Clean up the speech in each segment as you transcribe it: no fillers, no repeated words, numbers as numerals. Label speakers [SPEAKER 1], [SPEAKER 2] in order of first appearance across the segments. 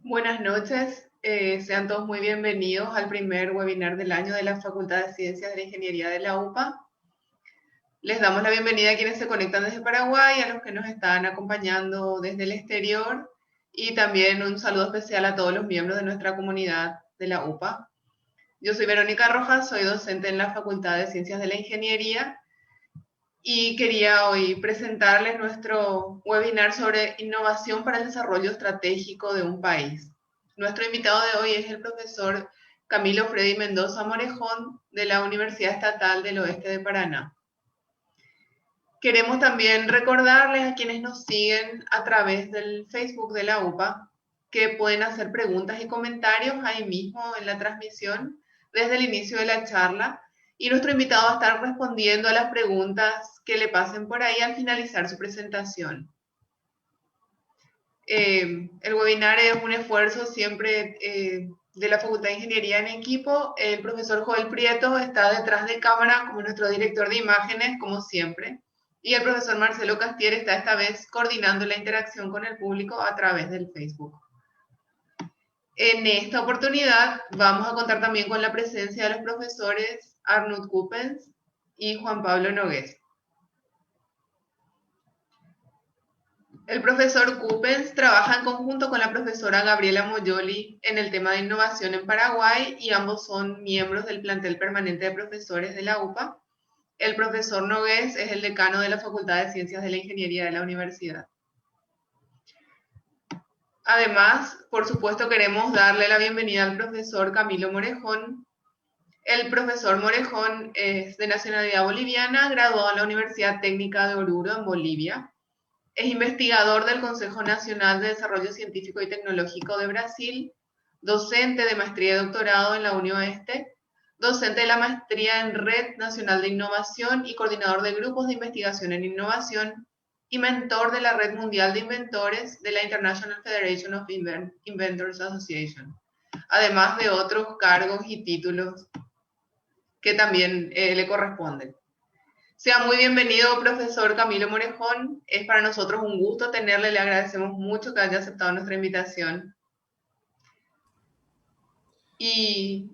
[SPEAKER 1] Buenas noches, sean todos muy bienvenidos al primer webinar del año de la Facultad de Ciencias de la Ingeniería de la UPA. Les damos la bienvenida a quienes se conectan desde Paraguay, a los que nos están acompañando desde el exterior y también un saludo especial a todos los miembros de nuestra comunidad de la UPA. Yo soy Verónica Rojas, soy docente en la Facultad de Ciencias de la Ingeniería y quería hoy presentarles nuestro webinar sobre innovación para el desarrollo estratégico de un país. Nuestro invitado de hoy es el profesor Camilo Freddy Mendoza Morejón de la Universidad Estatal del Oeste de Paraná. Queremos también recordarles a quienes nos siguen a través del Facebook de la UPA que pueden hacer preguntas y comentarios ahí mismo en la transmisión desde el inicio de la charla. Y nuestro invitado va a estar respondiendo a las preguntas que le pasen por ahí al finalizar su presentación. El webinar es un esfuerzo siempre de la Facultad de Ingeniería en equipo. El profesor Joel Prieto está detrás de cámara como nuestro director de imágenes, como siempre. Y el profesor Marcelo Castier está esta vez coordinando la interacción con el público a través del Facebook. En esta oportunidad vamos a contar también con la presencia de los profesores Arnoud Coupens y Juan Pablo Nogués. El profesor Coupens trabaja en conjunto con la profesora Gabriela Moyoli en el tema de innovación en Paraguay y ambos son miembros del plantel permanente de profesores de la UPA. El profesor Nogués es el decano de la Facultad de Ciencias de la Ingeniería de la universidad. Además, por supuesto, queremos darle la bienvenida al profesor Camilo Morejón. El profesor Morejón es de nacionalidad boliviana, graduado en la Universidad Técnica de Oruro, en Bolivia. Es investigador del Consejo Nacional de Desarrollo Científico y Tecnológico de Brasil, docente de maestría y doctorado en la UniOeste, docente de la maestría en Red Nacional de Innovación y coordinador de grupos de investigación en innovación, y mentor de la Red Mundial de Inventores de la International Federation of Inventors Association, además de otros cargos y títulos que también le corresponden. Sea muy bienvenido, profesor Camilo Morejón. Es para nosotros un gusto tenerle, le agradecemos mucho que haya aceptado nuestra invitación. Y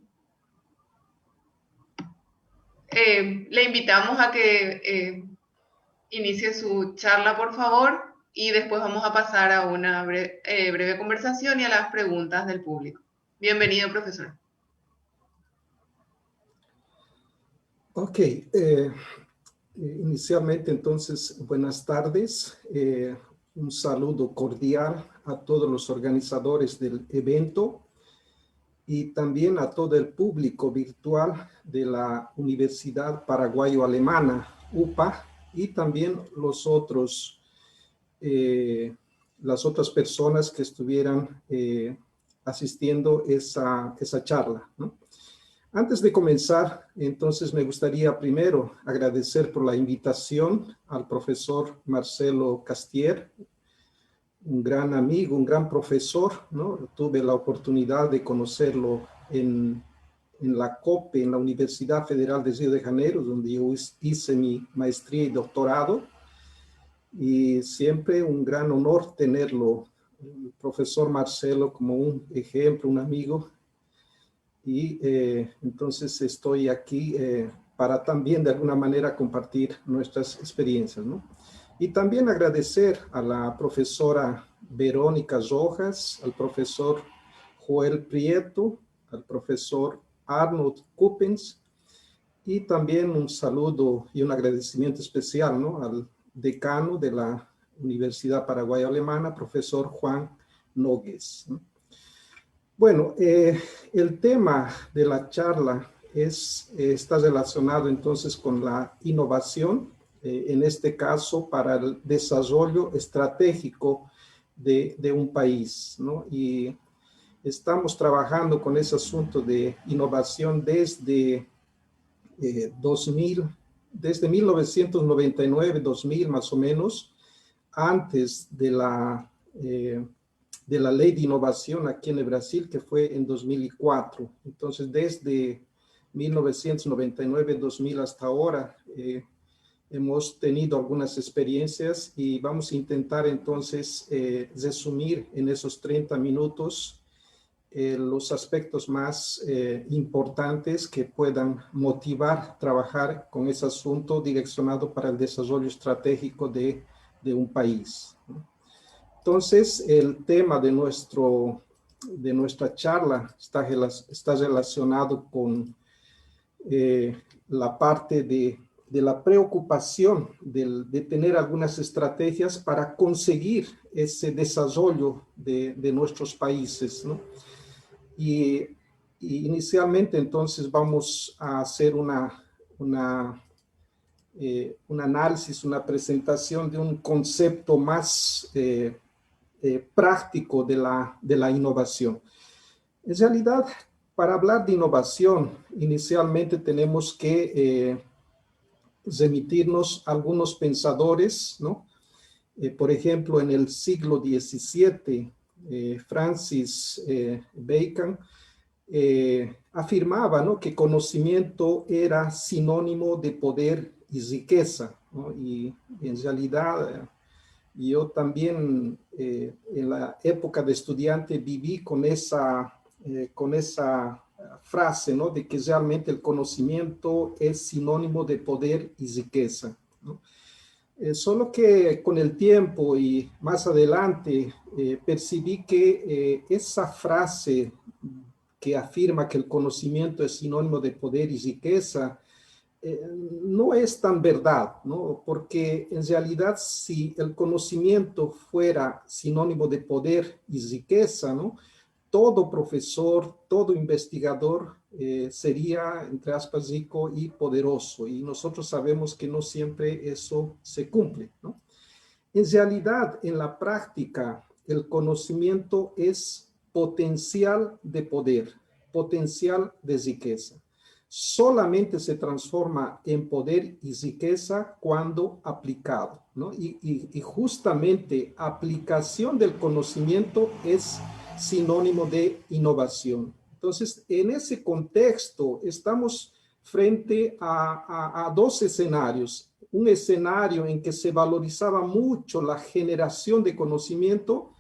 [SPEAKER 1] le invitamos a que inicie su charla, por favor, y después vamos a pasar a una breve conversación y a las preguntas del público. Bienvenido, profesor.
[SPEAKER 2] Ok, inicialmente entonces, buenas tardes. Un saludo cordial a todos los organizadores del evento y también a todo el público virtual de la Universidad Paraguayo-Alemana, UPA, y también las otras personas que estuvieran asistiendo esa charla, ¿no? Antes de comenzar, entonces me gustaría primero agradecer por la invitación al profesor Marcelo Castier, un gran amigo, un gran profesor, ¿no? Tuve la oportunidad de conocerlo en la COPE, en la Universidad Federal de Río de Janeiro, donde yo hice mi maestría y doctorado. Y siempre un gran honor tenerlo el profesor Marcelo como un ejemplo, un amigo, y entonces estoy aquí para también de alguna manera compartir nuestras experiencias, ¿no? Y también agradecer a la profesora Verónica Rojas, al profesor Joel Prieto, al profesor Arnold Coppens, y también un saludo y un agradecimiento especial, ¿no?, al decano de la Universidad Paraguaya Alemana, profesor Juan Nogues, ¿no? Bueno, el tema de la charla está relacionado entonces con la innovación, en este caso para el desarrollo estratégico de un país, ¿no? Y estamos trabajando con ese asunto de innovación desde 2000, desde 1999, 2000 más o menos, antes de la ley de innovación aquí en el Brasil, que fue en 2004. Entonces, desde 1999, 2000 hasta ahora, hemos tenido algunas experiencias y vamos a intentar entonces resumir en esos 30 minutos los aspectos más importantes que puedan motivar trabajar con ese asunto direccionado para el desarrollo estratégico de un país. Entonces, el tema de nuestra charla está relacionado con la parte de la preocupación de tener algunas estrategias para conseguir ese desarrollo de nuestros países, ¿no? Y inicialmente, entonces, vamos a hacer un análisis, una presentación de un concepto más práctico de la innovación. En realidad, para hablar de innovación, inicialmente tenemos que remitirnos a algunos pensadores, ¿no? Por ejemplo, en el siglo XVII, Francis Bacon afirmaba, ¿no?, que conocimiento era sinónimo de poder y riqueza, ¿no? Y en realidad yo también en la época de estudiante viví con esa frase, ¿no?, de que realmente el conocimiento es sinónimo de poder y riqueza, ¿no? Solo que con el tiempo y más adelante percibí que esa frase que afirma que el conocimiento es sinónimo de poder y riqueza no es tan verdad, ¿no? Porque en realidad si el conocimiento fuera sinónimo de poder y riqueza, ¿no?, todo profesor, todo investigador sería, entre aspas, rico y poderoso. Y nosotros sabemos que no siempre eso se cumple, ¿no? En realidad, en la práctica, el conocimiento es potencial de poder, potencial de riqueza. Solamente se transforma en poder y riqueza cuando aplicado, ¿no? Y justamente aplicación del conocimiento es sinónimo de innovación. Entonces, en ese contexto, estamos frente a dos escenarios. Un escenario en que se valorizaba mucho la generación de conocimiento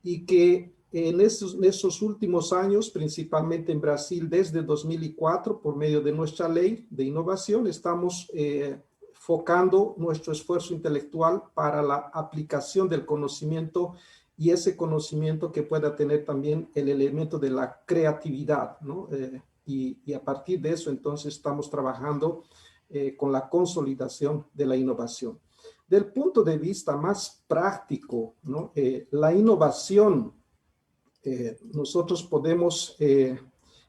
[SPEAKER 2] y que en esos últimos años, principalmente en Brasil, desde 2004, por medio de nuestra ley de innovación, estamos focando nuestro esfuerzo intelectual para la aplicación del conocimiento y ese conocimiento que pueda tener también el elemento de la creatividad, ¿no? Y a partir de eso, entonces, estamos trabajando con la consolidación de la innovación. Del punto de vista más práctico, ¿no?, la innovación, nosotros podemos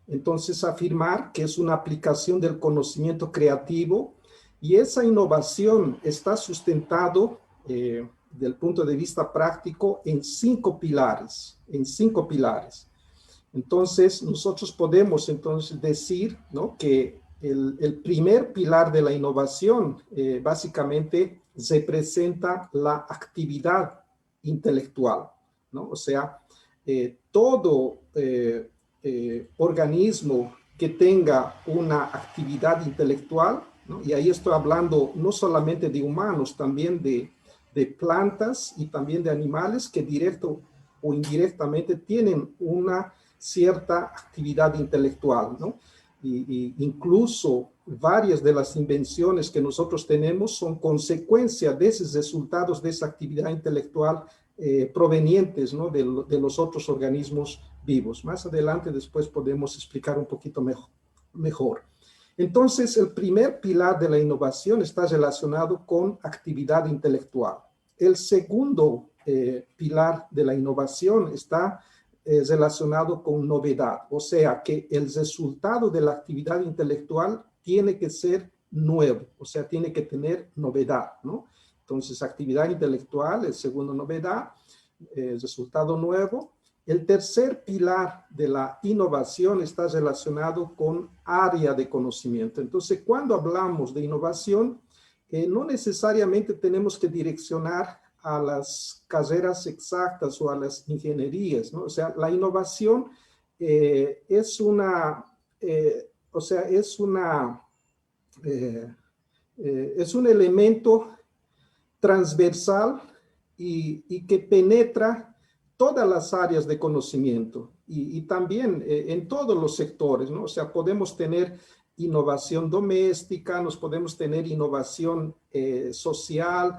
[SPEAKER 2] entonces afirmar que es una aplicación del conocimiento creativo y esa innovación está sustentado del punto de vista práctico en 5 pilares, Entonces, nosotros podemos entonces decir, ¿no?, que el primer pilar de la innovación básicamente representa la actividad intelectual, ¿no? O sea, todo organismo que tenga una actividad intelectual, ¿no?, y ahí estoy hablando no solamente de humanos, también de plantas y también de animales que o indirectamente tienen una cierta actividad intelectual, ¿no? Y incluso varias de las invenciones que nosotros tenemos son consecuencia de esos resultados de esa actividad intelectual provenientes, ¿no? de los otros organismos vivos. Más adelante después podemos explicar un poquito mejor. Entonces, el primer pilar de la innovación está relacionado con actividad intelectual. El segundo pilar de la innovación está relacionado con novedad, o sea que el resultado de la actividad intelectual tiene que ser nuevo, o sea, tiene que tener novedad, ¿no? Entonces, actividad intelectual, el segundo novedad, resultado nuevo. El tercer pilar de la innovación está relacionado con área de conocimiento. Entonces, cuando hablamos de innovación, no necesariamente tenemos que direccionar a las carreras exactas o a las ingenierías, ¿no? O sea, la innovación es una, o sea, es un elemento transversal y que penetra todas las áreas de conocimiento y también en todos los sectores, ¿no? O sea, podemos tener innovación doméstica, nos podemos tener innovación social,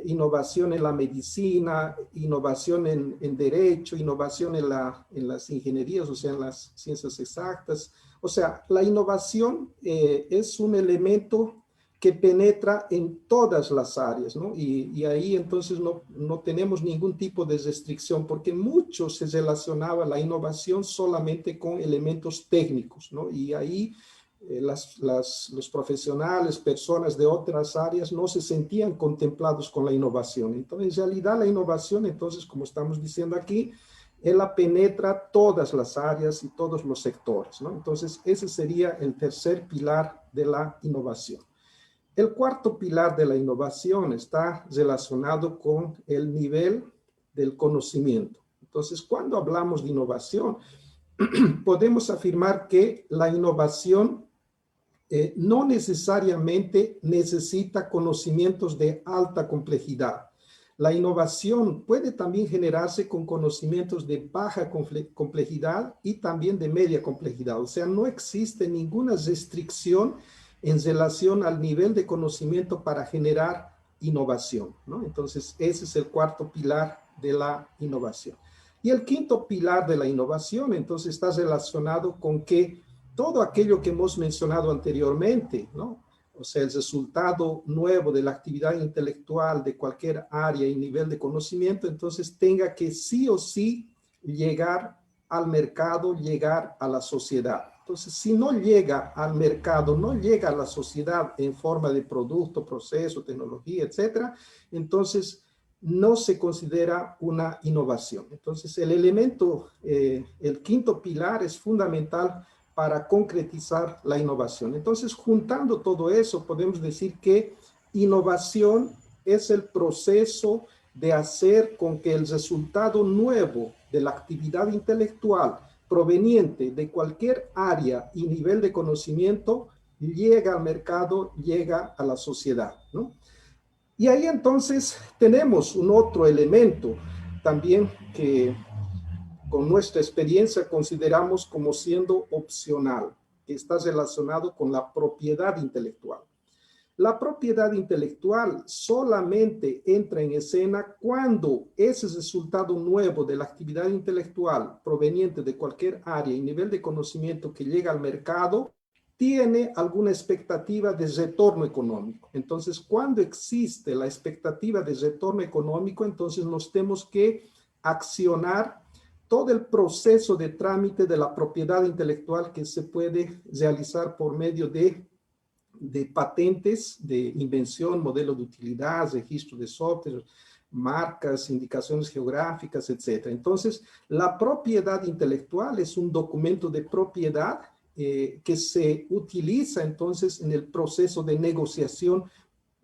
[SPEAKER 2] innovación en la medicina, innovación en derecho, innovación en las ingenierías, o sea, en las ciencias exactas. O sea, la innovación es un elemento que penetra en todas las áreas, ¿no? Y ahí entonces no tenemos ningún tipo de restricción, porque mucho se relacionaba la innovación solamente con elementos técnicos, ¿no? Y ahí los profesionales, personas de otras áreas no se sentían contemplados con la innovación. Entonces, en realidad la innovación, entonces, como estamos diciendo aquí, ella penetra todas las áreas y todos los sectores, ¿no? Entonces, ese sería el tercer pilar de la innovación. El cuarto pilar de la innovación está relacionado con el nivel del conocimiento. Entonces, cuando hablamos de innovación, podemos afirmar que la innovación no necesariamente necesita conocimientos de alta complejidad. La innovación puede también generarse con conocimientos de baja complejidad y también de media complejidad. O sea, no existe ninguna restricción en relación al nivel de conocimiento para generar innovación, ¿no? Entonces, ese es el cuarto pilar de la innovación. Y el quinto pilar de la innovación, entonces, está relacionado con que todo aquello que hemos mencionado anteriormente, ¿no? O sea, el resultado nuevo de la actividad intelectual de cualquier área y nivel de conocimiento, entonces tenga que sí o sí llegar al mercado, llegar a la sociedad. Entonces, si no llega al mercado, no llega a la sociedad en forma de producto, proceso, tecnología, etcétera, entonces no se considera una innovación. Entonces, el elemento, el quinto pilar es fundamental para concretizar la innovación. Entonces, juntando todo eso, podemos decir que innovación es el proceso de hacer con que el resultado nuevo de la actividad intelectual proveniente de cualquier área y nivel de conocimiento llega al mercado, llega a la sociedad, ¿no? Y ahí entonces tenemos un otro elemento también que con nuestra experiencia consideramos como siendo opcional, que está relacionado con la propiedad intelectual. La propiedad intelectual solamente entra en escena cuando ese resultado nuevo de la actividad intelectual proveniente de cualquier área y nivel de conocimiento que llega al mercado tiene alguna expectativa de retorno económico. Entonces, cuando existe la expectativa de retorno económico, entonces nos tenemos que accionar todo el proceso de trámite de la propiedad intelectual que se puede realizar por medio de patentes, de invención, modelo de utilidad, registro de software, marcas, indicaciones geográficas, etc. Entonces, la propiedad intelectual es un documento de propiedad que se utiliza entonces en el proceso de negociación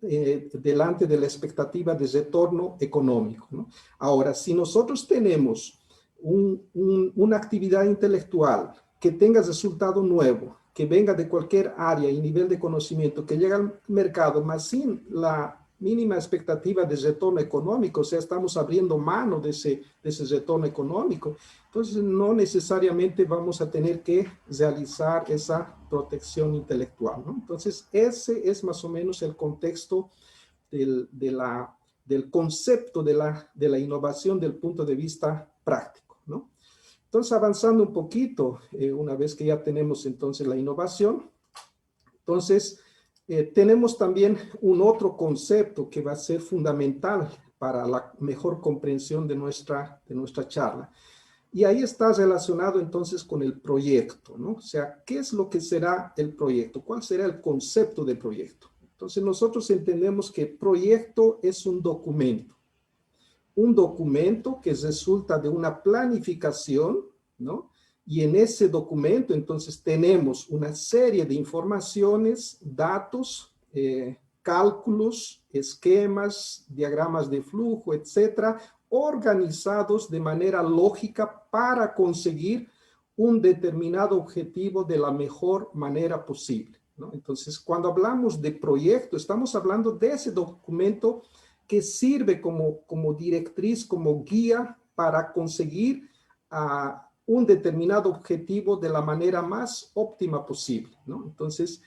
[SPEAKER 2] delante de la expectativa de retorno económico, ¿no? Ahora, si nosotros tenemos una actividad intelectual que tenga resultado nuevo, que venga de cualquier área y nivel de conocimiento, que llega al mercado, más sin la mínima expectativa de retorno económico, o sea, estamos abriendo mano de ese retorno económico. Entonces, no necesariamente vamos a tener que realizar esa protección intelectual, ¿no? Entonces, ese es más o menos el contexto del concepto de la innovación del punto de vista práctico, ¿no? Entonces, avanzando un poquito, una vez que ya tenemos entonces la innovación, entonces tenemos también un otro concepto que va a ser fundamental para la mejor comprensión de nuestra charla. Y ahí está relacionado entonces con el proyecto, ¿no? O sea, ¿qué es lo que será el proyecto? ¿Cuál será el concepto de proyecto? Entonces, nosotros entendemos que proyecto es un documento que resulta de una planificación, ¿no? Y en ese documento, entonces, tenemos una serie de informaciones, datos, cálculos, esquemas, diagramas de flujo, etcétera, organizados de manera lógica para conseguir un determinado objetivo de la mejor manera posible, ¿no? Entonces, cuando hablamos de proyecto, estamos hablando de ese documento que sirve como directriz, como guía para conseguir un determinado objetivo de la manera más óptima posible, ¿no? Entonces,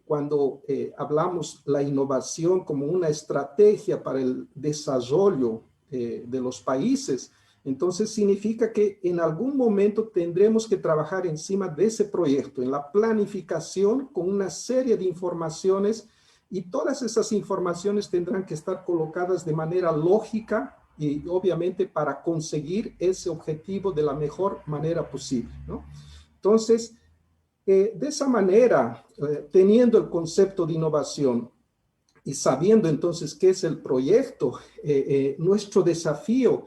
[SPEAKER 2] cuando hablamos la innovación como una estrategia para el desarrollo de los países, entonces significa que en algún momento tendremos que trabajar encima de ese proyecto, en la planificación con una serie de informaciones, y todas esas informaciones tendrán que estar colocadas de manera lógica y obviamente para conseguir ese objetivo de la mejor manera posible, ¿no? Entonces, de esa manera, teniendo el concepto de innovación y sabiendo entonces qué es el proyecto, nuestro desafío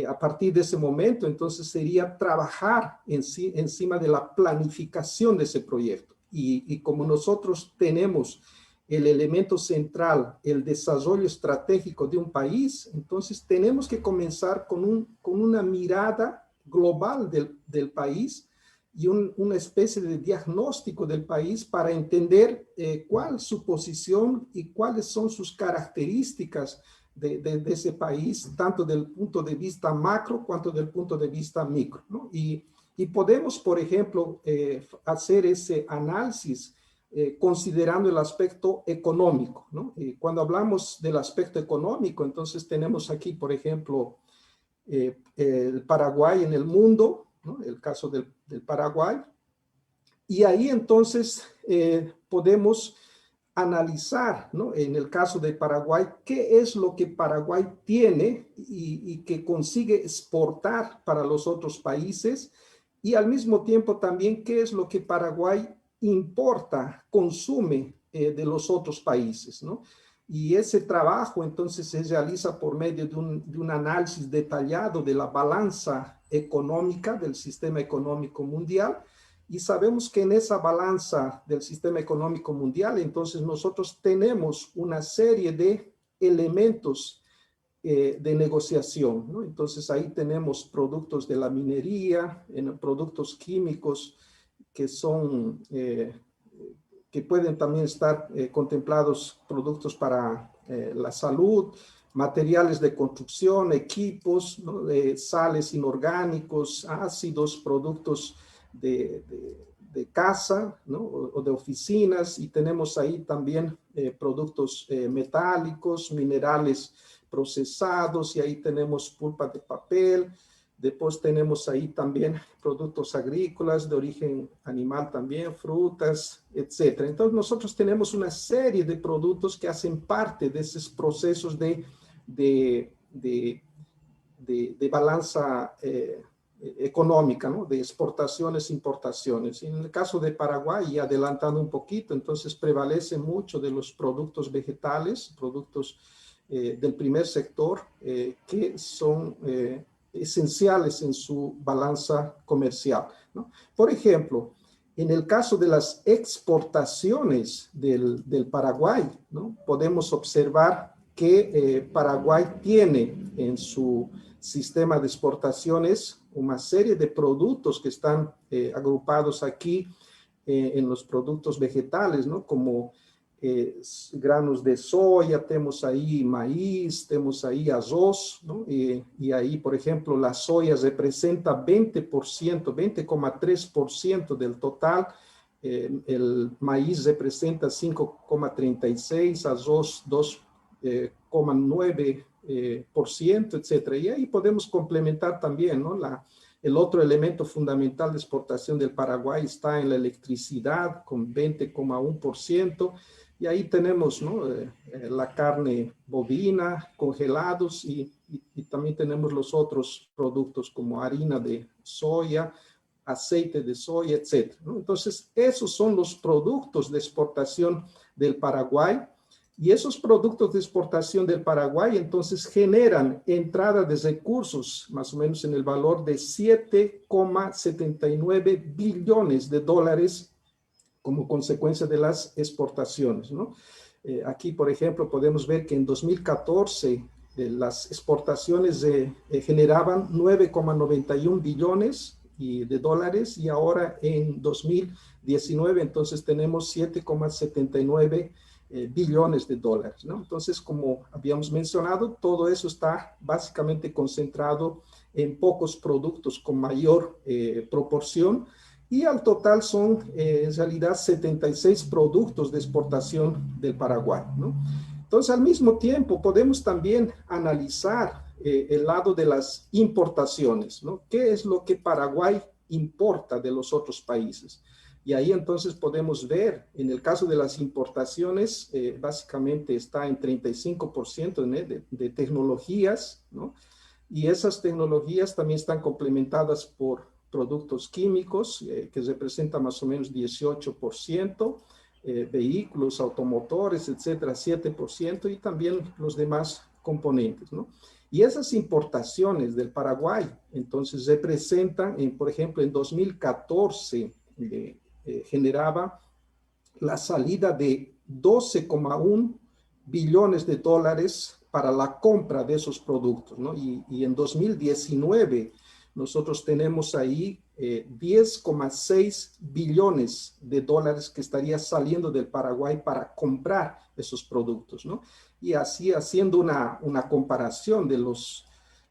[SPEAKER 2] a partir de ese momento entonces sería trabajar encima de la planificación de ese proyecto. Y como nosotros tenemos el elemento central, el desarrollo estratégico de un país, entonces tenemos que comenzar con una mirada global del país y una especie de diagnóstico del país para entender cuál es su posición y cuáles son sus características de ese país, tanto del punto de vista macro cuanto del punto de vista micro, ¿no? Y podemos, por ejemplo, hacer ese análisis considerando el aspecto económico, ¿no? Cuando hablamos del aspecto económico, entonces tenemos aquí, por ejemplo, el Paraguay en el mundo, ¿no? El caso del Paraguay. Y ahí entonces podemos analizar, ¿no? En el caso de Paraguay, qué es lo que Paraguay tiene y que consigue exportar para los otros países, y al mismo tiempo también qué es lo que Paraguay importa, consume de los otros países, ¿no? Y ese trabajo entonces se realiza por medio de un análisis detallado de la balanza económica del sistema económico mundial, y sabemos que en esa balanza del sistema económico mundial, entonces nosotros tenemos una serie de elementos de negociación, ¿no? Entonces ahí tenemos productos de la minería, productos químicos que son, que pueden también estar contemplados, productos para la salud, materiales de construcción, equipos, ¿no? Sales inorgánicos, ácidos, productos de casa, ¿no? O de oficinas, y tenemos ahí también productos metálicos, minerales procesados, y ahí tenemos pulpa de papel. Después tenemos ahí también productos agrícolas de origen animal también, frutas, etc. Entonces nosotros tenemos una serie de productos que hacen parte de esos procesos de balanza económica, ¿no? De exportaciones, importaciones. En el caso de Paraguay, y adelantando un poquito, entonces prevalece mucho de los productos vegetales, productos del primer sector, que son esenciales en su balanza comercial, ¿no? Por ejemplo, en el caso de las exportaciones del Paraguay, ¿no? Podemos observar que Paraguay tiene en su sistema de exportaciones una serie de productos que están agrupados aquí en los productos vegetales, ¿no? Como granos de soya, temos aí maíz, temos aí arroz, ¿no? E aí, por exemplo, a soja representa 20%, 20,3% del total, el maíz representa 5,36%, arroz 2,9%, etc. E aí podemos complementar também, ¿no? El otro elemento fundamental de exportación del Paraguay está en la electricidad, con 20,1%. Y ahí tenemos, ¿no? La carne bovina, congelados, y también tenemos los otros productos como harina de soya, aceite de soya, etc., ¿no? Entonces, esos son los productos de exportación del Paraguay. Y esos productos de exportación del Paraguay, entonces, generan entrada de recursos, más o menos en el valor de 7,79 billones de dólares como consecuencia de las exportaciones, ¿no? Aquí, por ejemplo, podemos ver que en 2014 las exportaciones generaban 9,91 billones de dólares, y ahora en 2019 entonces tenemos 7,79 billones de dólares, ¿no? Entonces, como habíamos mencionado, todo eso está básicamente concentrado en pocos productos con mayor proporción, y al total son en realidad 76 productos de exportación del Paraguay, ¿no? Entonces, al mismo tiempo, podemos también analizar el lado de las importaciones, ¿no? ¿Qué es lo que Paraguay importa de los otros países? Y ahí entonces podemos ver, en el caso de las importaciones, básicamente está en 35% de tecnologías, ¿no? Y esas tecnologías también están complementadas por productos químicos, que representan más o menos 18%, vehículos, automotores, etcétera, 7%, y también los demás componentes, ¿no? Y esas importaciones del Paraguay, entonces, representan, por ejemplo, en 2014, generaba la salida de 12,1 billones de dólares para la compra de esos productos, ¿no? Y en 2019 nosotros tenemos ahí 10,6 billones de dólares que estaría saliendo del Paraguay para comprar esos productos, ¿no? Y así, haciendo una comparación de los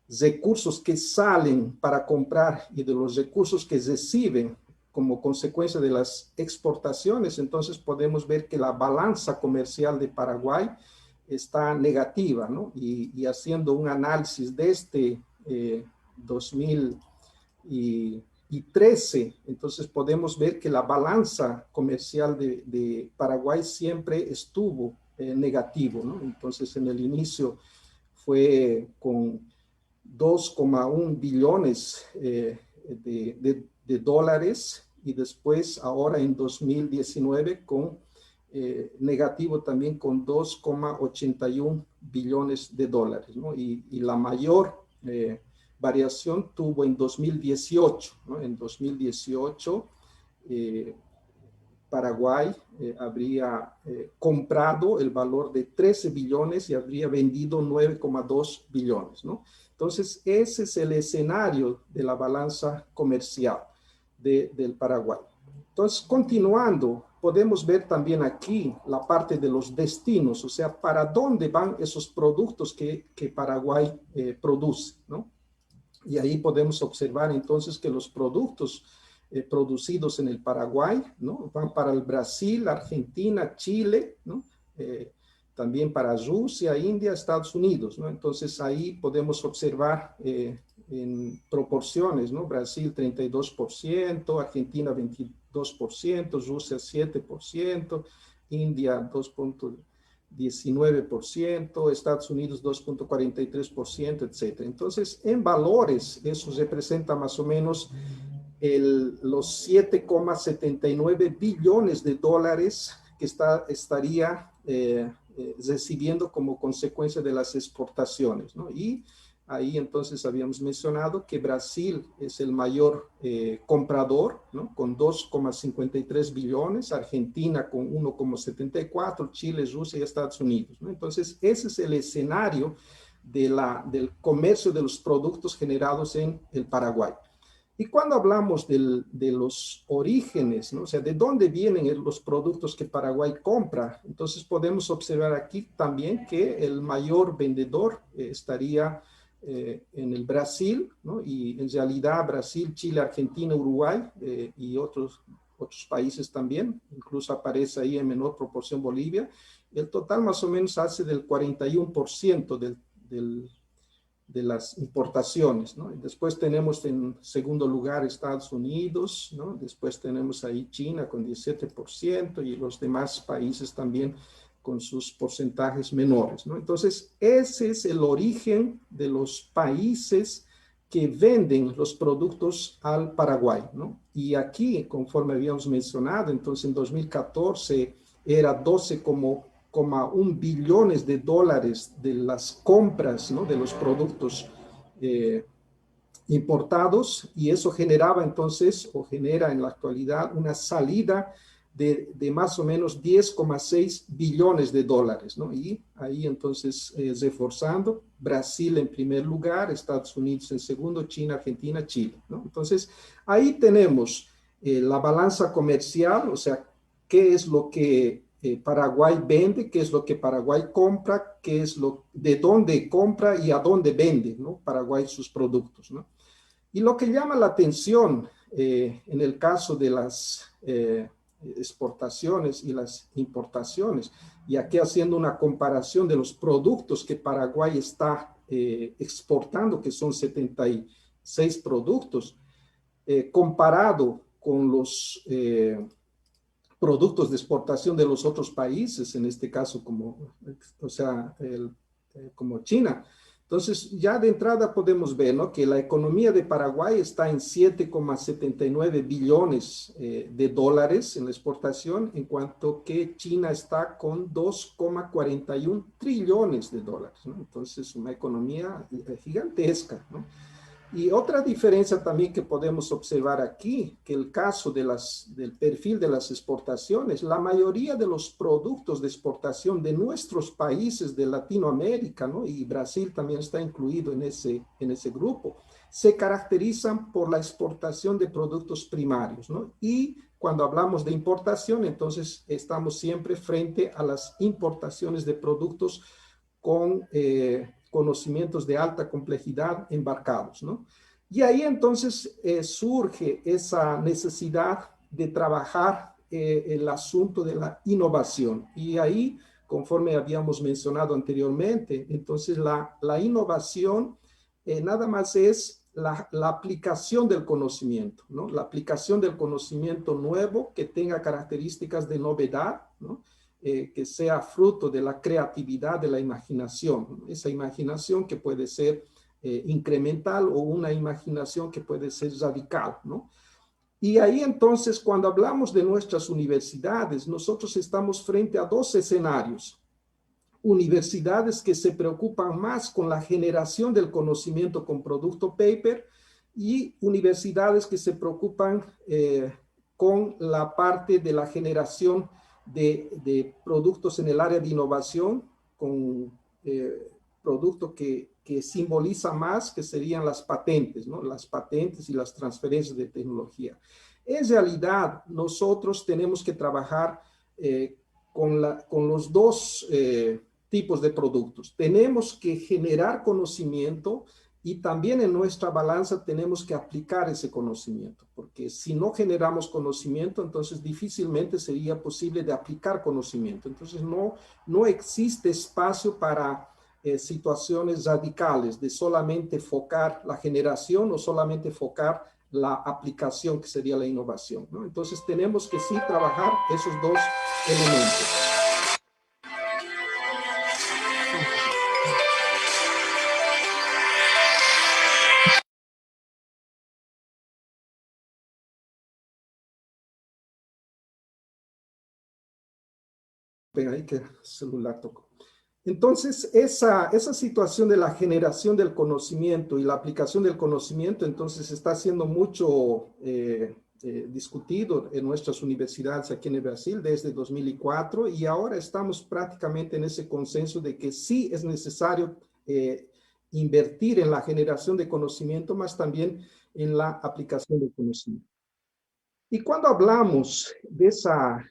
[SPEAKER 2] recursos que salen para comprar y de los recursos que reciben como consecuencia de las exportaciones, entonces podemos ver que la balanza comercial de Paraguay está negativa, ¿no? Y haciendo un análisis de este 2013, entonces podemos ver que la balanza comercial de Paraguay siempre estuvo negativo, ¿no? Entonces, en el inicio fue con 2,1 billones de dólares, y después, ahora en 2019, con negativo también con 2,81 billones de dólares, ¿no? Y la mayor variación tuvo en 2018, ¿no? En 2018, Paraguay habría comprado el valor de 13 billones y habría vendido 9,2 billones, ¿no? Entonces, ese es el escenario de la balanza comercial del Paraguay. Entonces, continuando, podemos ver también aquí la parte de los destinos, o sea, para dónde van esos productos que Paraguay produce, ¿no? Y ahí podemos observar entonces que los productos producidos en el Paraguay, ¿no? Van para el Brasil, Argentina, Chile, ¿no? También para Rusia, India, Estados Unidos, ¿no? Entonces ahí podemos observar en proporciones, ¿no? Brasil 32%, Argentina 22%, Rusia 7%, India 2,19%, Estados Unidos 2,43%, etc. Entonces, en valores, eso representa más o menos los 7,79 billones de dólares que estaría recibiendo como consecuencia de las exportaciones, ¿no? Y ahí entonces habíamos mencionado que Brasil es el mayor comprador, ¿no? Con 2,53 billones, Argentina con 1,74, Chile, Rusia y Estados Unidos, ¿no? Entonces, ese es el escenario del comercio de los productos generados en el Paraguay. Y cuando hablamos de los orígenes, ¿no? O sea, de dónde vienen los productos que Paraguay compra, entonces podemos observar aquí también que el mayor vendedor estaría en el Brasil, ¿no? Y en realidad Brasil, Chile, Argentina, Uruguay y otros países también, incluso aparece ahí en menor proporción Bolivia. El total más o menos hace del 41% de las importaciones, ¿no? Después tenemos en segundo lugar Estados Unidos, ¿no? Después tenemos ahí China con 17% y los demás países también con sus porcentajes menores, ¿no? Entonces, ese es el origen de los países que venden los productos al Paraguay, ¿no? Y aquí, conforme habíamos mencionado, entonces en 2014 era 12,1 billones de dólares de las compras, ¿no? De los productos importados, y eso generaba entonces, o genera en la actualidad, una salida de más o menos 10,6 billones de dólares, ¿no? Y ahí entonces reforzando, Brasil en primer lugar, Estados Unidos en segundo, China, Argentina, Chile, ¿no? Entonces ahí tenemos la balanza comercial, o sea, qué es lo que Paraguay vende, qué es lo que Paraguay compra, qué es de dónde compra y a dónde vende, ¿no? Paraguay sus productos, ¿no? Y lo que llama la atención en el caso de las exportaciones y las importaciones, y aquí haciendo una comparación de los productos que Paraguay está exportando, que son 76 productos, comparado con los productos de exportación de los otros países, en este caso como China. Entonces, ya de entrada podemos ver, ¿no?, que la economía de Paraguay está en 7,79 billones de dólares en la exportación, en cuanto que China está con 2,41 trillones de dólares, ¿no? Entonces, una economía gigantesca, ¿no? Y otra diferencia también que podemos observar aquí, que el caso del perfil de las exportaciones, la mayoría de los productos de exportación de nuestros países de Latinoamérica, ¿no?, y Brasil también está incluido en ese grupo, se caracterizan por la exportación de productos primarios, ¿no? Y cuando hablamos de importación, entonces estamos siempre frente a las importaciones de productos con conocimientos de alta complejidad embarcados, ¿no? Y ahí entonces surge esa necesidad de trabajar el asunto de la innovación. Y ahí, conforme habíamos mencionado anteriormente, entonces la innovación nada más es la aplicación del conocimiento, ¿no? La aplicación del conocimiento nuevo que tenga características de novedad, ¿no? Que sea fruto de la creatividad, de la imaginación, ¿no? Esa imaginación que puede ser incremental o una imaginación que puede ser radical, ¿no? Y ahí entonces, cuando hablamos de nuestras universidades, nosotros estamos frente a dos escenarios. Universidades que se preocupan más con la generación del conocimiento con producto paper, y universidades que se preocupan con la parte de la generación de productos en el área de innovación, con producto que simboliza más, que serían las patentes, ¿no? Las patentes y las transferencias de tecnología. En realidad, nosotros tenemos que trabajar con los dos tipos de productos. Tenemos que generar conocimiento, y también en nuestra balanza tenemos que aplicar ese conocimiento, porque si no generamos conocimiento, entonces difícilmente sería posible de aplicar conocimiento. Entonces no existe espacio para situaciones radicales de solamente focar la generación o solamente focar la aplicación, que sería la innovación, ¿no? Entonces tenemos que sí trabajar esos dos elementos. Ven ahí que el celular tocó. Entonces, esa situación de la generación del conocimiento y la aplicación del conocimiento, entonces está siendo mucho discutido en nuestras universidades aquí en el Brasil desde 2004, y ahora estamos prácticamente en ese consenso de que sí es necesario invertir en la generación de conocimiento, más también en la aplicación del conocimiento. Y cuando hablamos de esa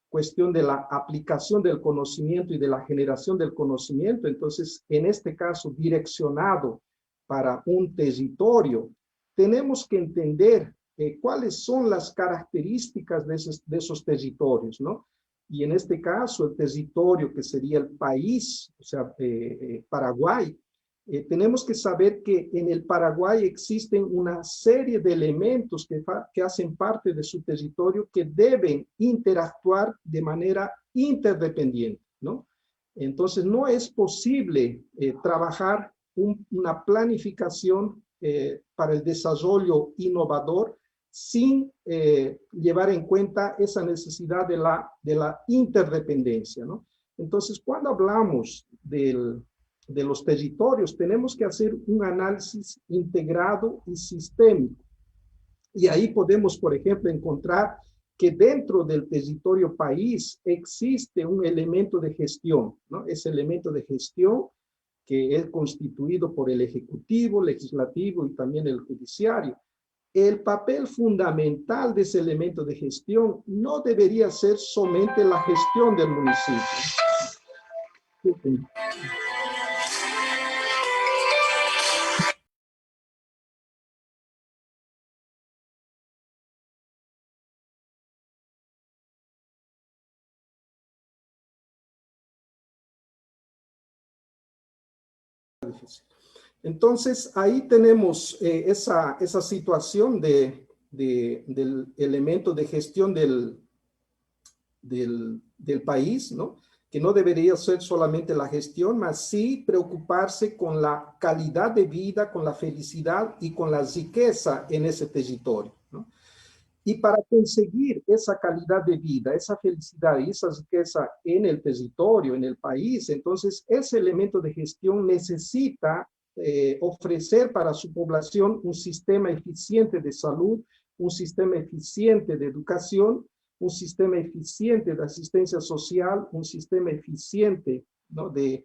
[SPEAKER 2] cuestión de la aplicación del conocimiento y de la generación del conocimiento, entonces, en este caso, direccionado para un territorio, tenemos que entender cuáles son las características de esos territorios, ¿no? Y en este caso, el territorio que sería el país, o sea, Paraguay, tenemos que saber que en el Paraguay existen una serie de elementos que hacen parte de su territorio que deben interactuar de manera interdependiente, ¿no? Entonces, no es posible trabajar una planificación para el desarrollo innovador sin llevar en cuenta esa necesidad de la interdependencia, ¿no? Entonces, cuando hablamos de los territorios, tenemos que hacer un análisis integrado y sistémico. Y ahí podemos, por ejemplo, encontrar que dentro del territorio país existe un elemento de gestión, ¿no? Ese elemento de gestión que es constituido por el Ejecutivo, Legislativo y también el Judiciario. El papel fundamental de ese elemento de gestión no debería ser solamente la gestión del municipio. Entonces, ahí tenemos esa situación del elemento de gestión del país, ¿no? Que no debería ser solamente la gestión, mas sí preocuparse con la calidad de vida, con la felicidad y con la riqueza en ese territorio, ¿no? Y para conseguir esa calidad de vida, esa felicidad y esa riqueza en el territorio, en el país, entonces ese elemento de gestión necesita ofrecer para su población un sistema eficiente de salud, un sistema eficiente de educación, un sistema eficiente de asistencia social, un sistema eficiente, ¿no?, de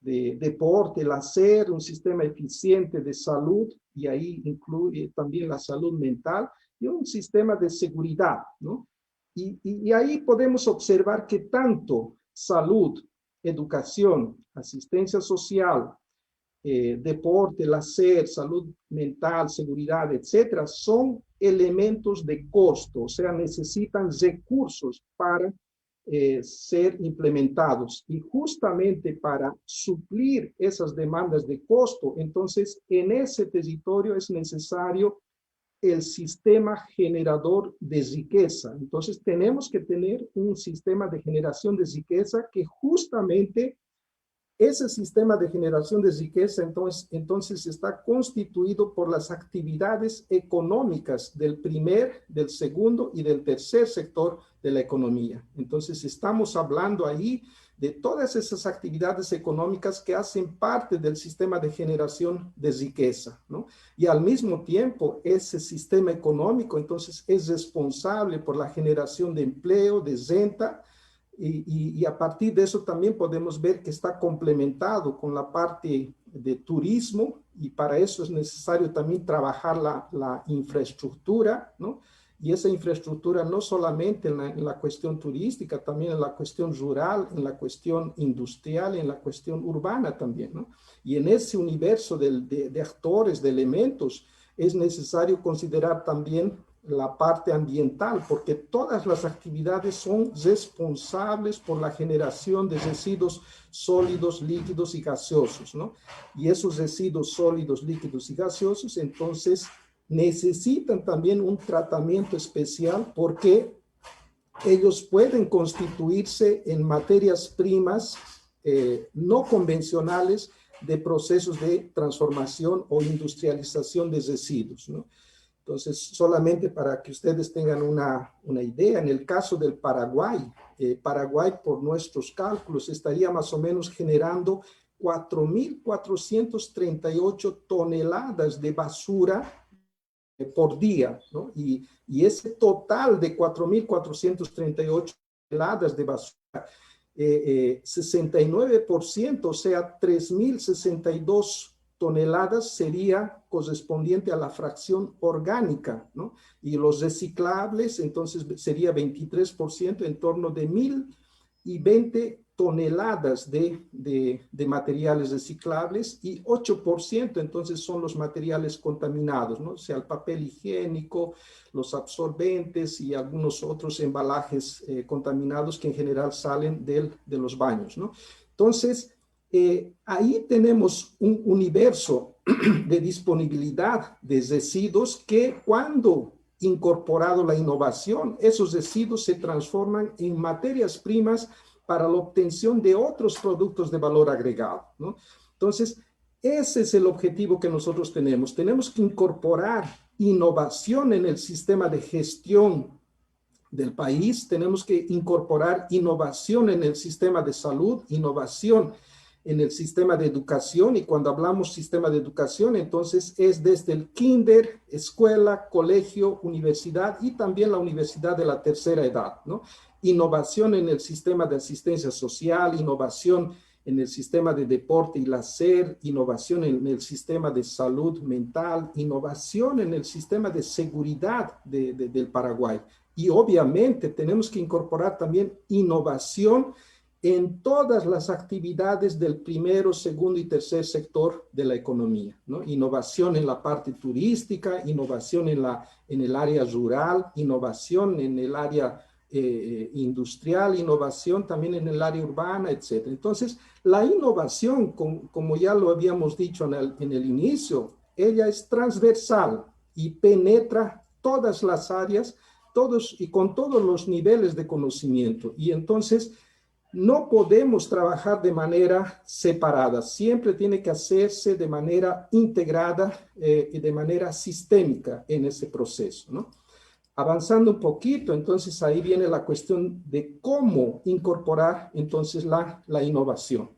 [SPEAKER 2] deporte, el hacer, un sistema eficiente de salud, y ahí incluye también la salud mental, y un sistema de seguridad, ¿no? Y ahí podemos observar que tanto salud, educación, asistencia social, deporte, el hacer, salud mental, seguridad, etcétera, son elementos de costo, o sea, necesitan recursos para ser implementados. Y justamente para suplir esas demandas de costo, entonces en ese territorio es necesario el sistema generador de riqueza. Entonces tenemos que tener un sistema de generación de riqueza que justamente ese sistema de generación de riqueza entonces está constituido por las actividades económicas del primer, del segundo y del tercer sector de la economía. Entonces estamos hablando ahí de todas esas actividades económicas que hacen parte del sistema de generación de riqueza, ¿no? Y al mismo tiempo ese sistema económico entonces es responsable por la generación de empleo, de renta. Y a partir de eso también podemos ver que está complementado con la parte de turismo, y para eso es necesario también trabajar la infraestructura, ¿no? Y esa infraestructura no solamente en la cuestión turística, también en la cuestión rural, en la cuestión industrial, en la cuestión urbana también, ¿no? Y en ese universo de actores, de elementos, es necesario considerar también la parte ambiental, porque todas las actividades son responsables por la generación de residuos sólidos, líquidos y gaseosos, ¿no? Y esos residuos sólidos, líquidos y gaseosos, entonces, necesitan también un tratamiento especial porque ellos pueden constituirse en materias primas no convencionales de procesos de transformación o industrialización de residuos, ¿no? Entonces, solamente para que ustedes tengan una idea, en el caso del Paraguay, Paraguay por nuestros cálculos estaría más o menos generando 4.438 toneladas de basura por día, ¿no? Y ese total de 4.438 toneladas de basura 69%, o sea, 3.062 toneladas sería correspondiente a la fracción orgánica, ¿no? Y los reciclables, entonces, sería 23%, en torno de 1.020 toneladas de materiales reciclables, y 8%, entonces, son los materiales contaminados, ¿no? O sea, el papel higiénico, los absorbentes y algunos otros embalajes contaminados que en general salen de los baños, ¿no? Entonces, ahí tenemos un universo de disponibilidad de residuos que, cuando incorporado la innovación, esos residuos se transforman en materias primas para la obtención de otros productos de valor agregado, ¿no? Entonces, ese es el objetivo que nosotros tenemos. Tenemos que incorporar innovación en el sistema de gestión del país, tenemos que incorporar innovación en el sistema de salud, innovación en el sistema de educación, y cuando hablamos sistema de educación, entonces es desde el kinder, escuela, colegio, universidad, y también la universidad de la tercera edad, ¿no? Innovación en el sistema de asistencia social, innovación en el sistema de deporte y la SER, innovación en el sistema de salud mental, innovación en el sistema de seguridad del Paraguay. Y obviamente tenemos que incorporar también innovación en todas las actividades del primero, segundo y tercer sector de la economía, ¿no? Innovación en la parte turística, innovación en el área rural, innovación en el área industrial, innovación también en el área urbana, etc. Entonces, la innovación, como ya lo habíamos dicho en el inicio, ella es transversal y penetra todas las áreas, todos y con todos los niveles de conocimiento. Y entonces, no podemos trabajar de manera separada, siempre tiene que hacerse de manera integrada y de manera sistémica en ese proceso, ¿no? Avanzando un poquito, entonces ahí viene la cuestión de cómo incorporar entonces la innovación.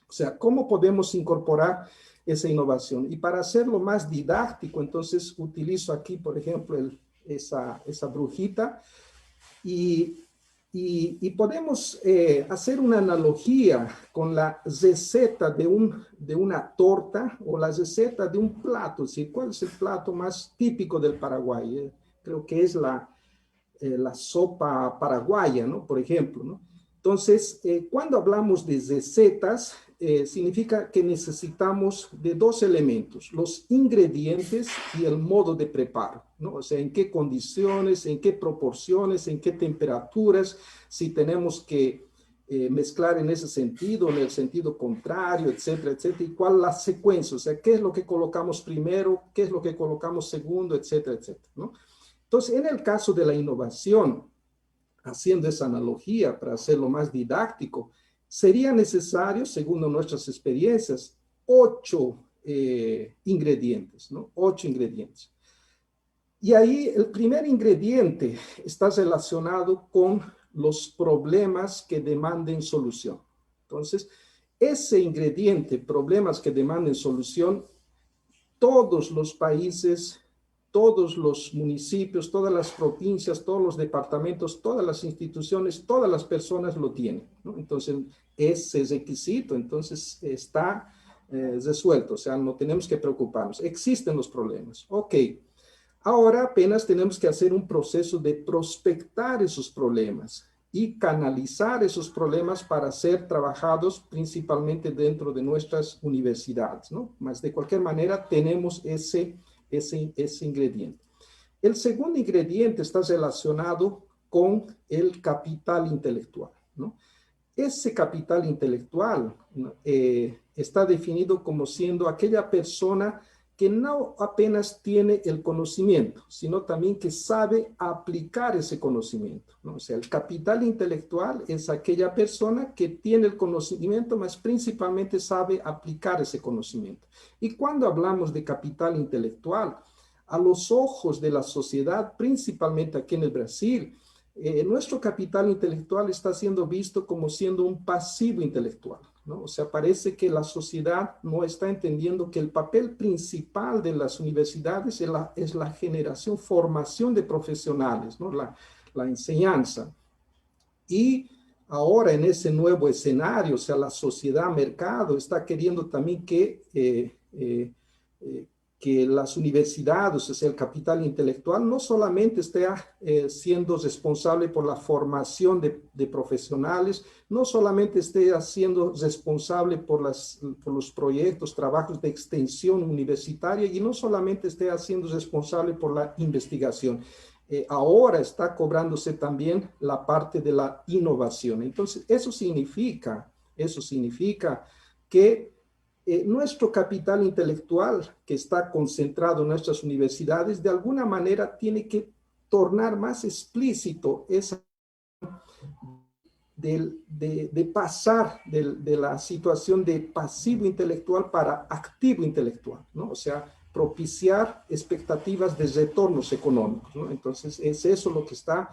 [SPEAKER 2] O sea, ¿cómo podemos incorporar esa innovación? Y para hacerlo más didáctico, entonces utilizo aquí, por ejemplo, esa brujita, y podemos hacer una analogía con la receta de una torta o la receta de un plato. ¿Sí? ¿Cuál es el plato más típico del Paraguay? Creo que es la sopa paraguaya, ¿no? Por ejemplo, ¿no? Entonces, cuando hablamos de recetas, significa que necesitamos de dos elementos: los ingredientes y el modo de preparo, ¿no? O sea, en qué condiciones, en qué proporciones, en qué temperaturas, si tenemos que mezclar en ese sentido, en el sentido contrario, etcétera, etcétera, y cuál la secuencia, o sea, qué es lo que colocamos primero, qué es lo que colocamos segundo, etcétera, etcétera, ¿no? Entonces, en el caso de la innovación, haciendo esa analogía para hacerlo más didáctico, sería necesario, según nuestras experiencias, 8 ingredientes, ¿no? 8 ingredientes. Y ahí el primer ingrediente está relacionado con los problemas que demanden solución. Entonces, ese ingrediente, problemas que demanden solución, todos los países, todos los municipios, todas las provincias, todos los departamentos, todas las instituciones, todas las personas lo tienen, ¿no? Entonces, ese requisito, entonces, está resuelto, o sea, no tenemos que preocuparnos. Existen los problemas. Ok, ahora apenas tenemos que hacer un proceso de prospectar esos problemas y canalizar esos problemas para ser trabajados principalmente dentro de nuestras universidades, ¿no? Mas de cualquier manera tenemos ese ingrediente. El segundo ingrediente está relacionado con el capital intelectual, ¿no? Ese capital intelectual está definido como siendo aquella persona que no apenas tiene el conocimiento, sino también que sabe aplicar ese conocimiento, ¿no? O sea, el capital intelectual es aquella persona que tiene el conocimiento, mas principalmente sabe aplicar ese conocimiento. Y cuando hablamos de capital intelectual, a los ojos de la sociedad, principalmente aquí en el Brasil, nuestro capital intelectual está siendo visto como siendo un pasivo intelectual, ¿no? O sea, parece que la sociedad no está entendiendo que el papel principal de las universidades es la generación, formación de profesionales, ¿no? La enseñanza. Y ahora en ese nuevo escenario, o sea, la sociedad, mercado, está queriendo también que las universidades, o sea, el capital intelectual, no solamente esté siendo responsable por la formación de profesionales, no solamente esté siendo responsable por los proyectos, trabajos de extensión universitaria y no solamente esté siendo responsable por la investigación. Ahora está cobrándose también la parte de la innovación. Entonces, eso significa que nuestro capital intelectual que está concentrado en nuestras universidades, de alguna manera tiene que tornar más explícito esa de pasar de la situación de pasivo intelectual para activo intelectual, ¿no? O sea, propiciar expectativas de retornos económicos, ¿no? Entonces, es eso lo que está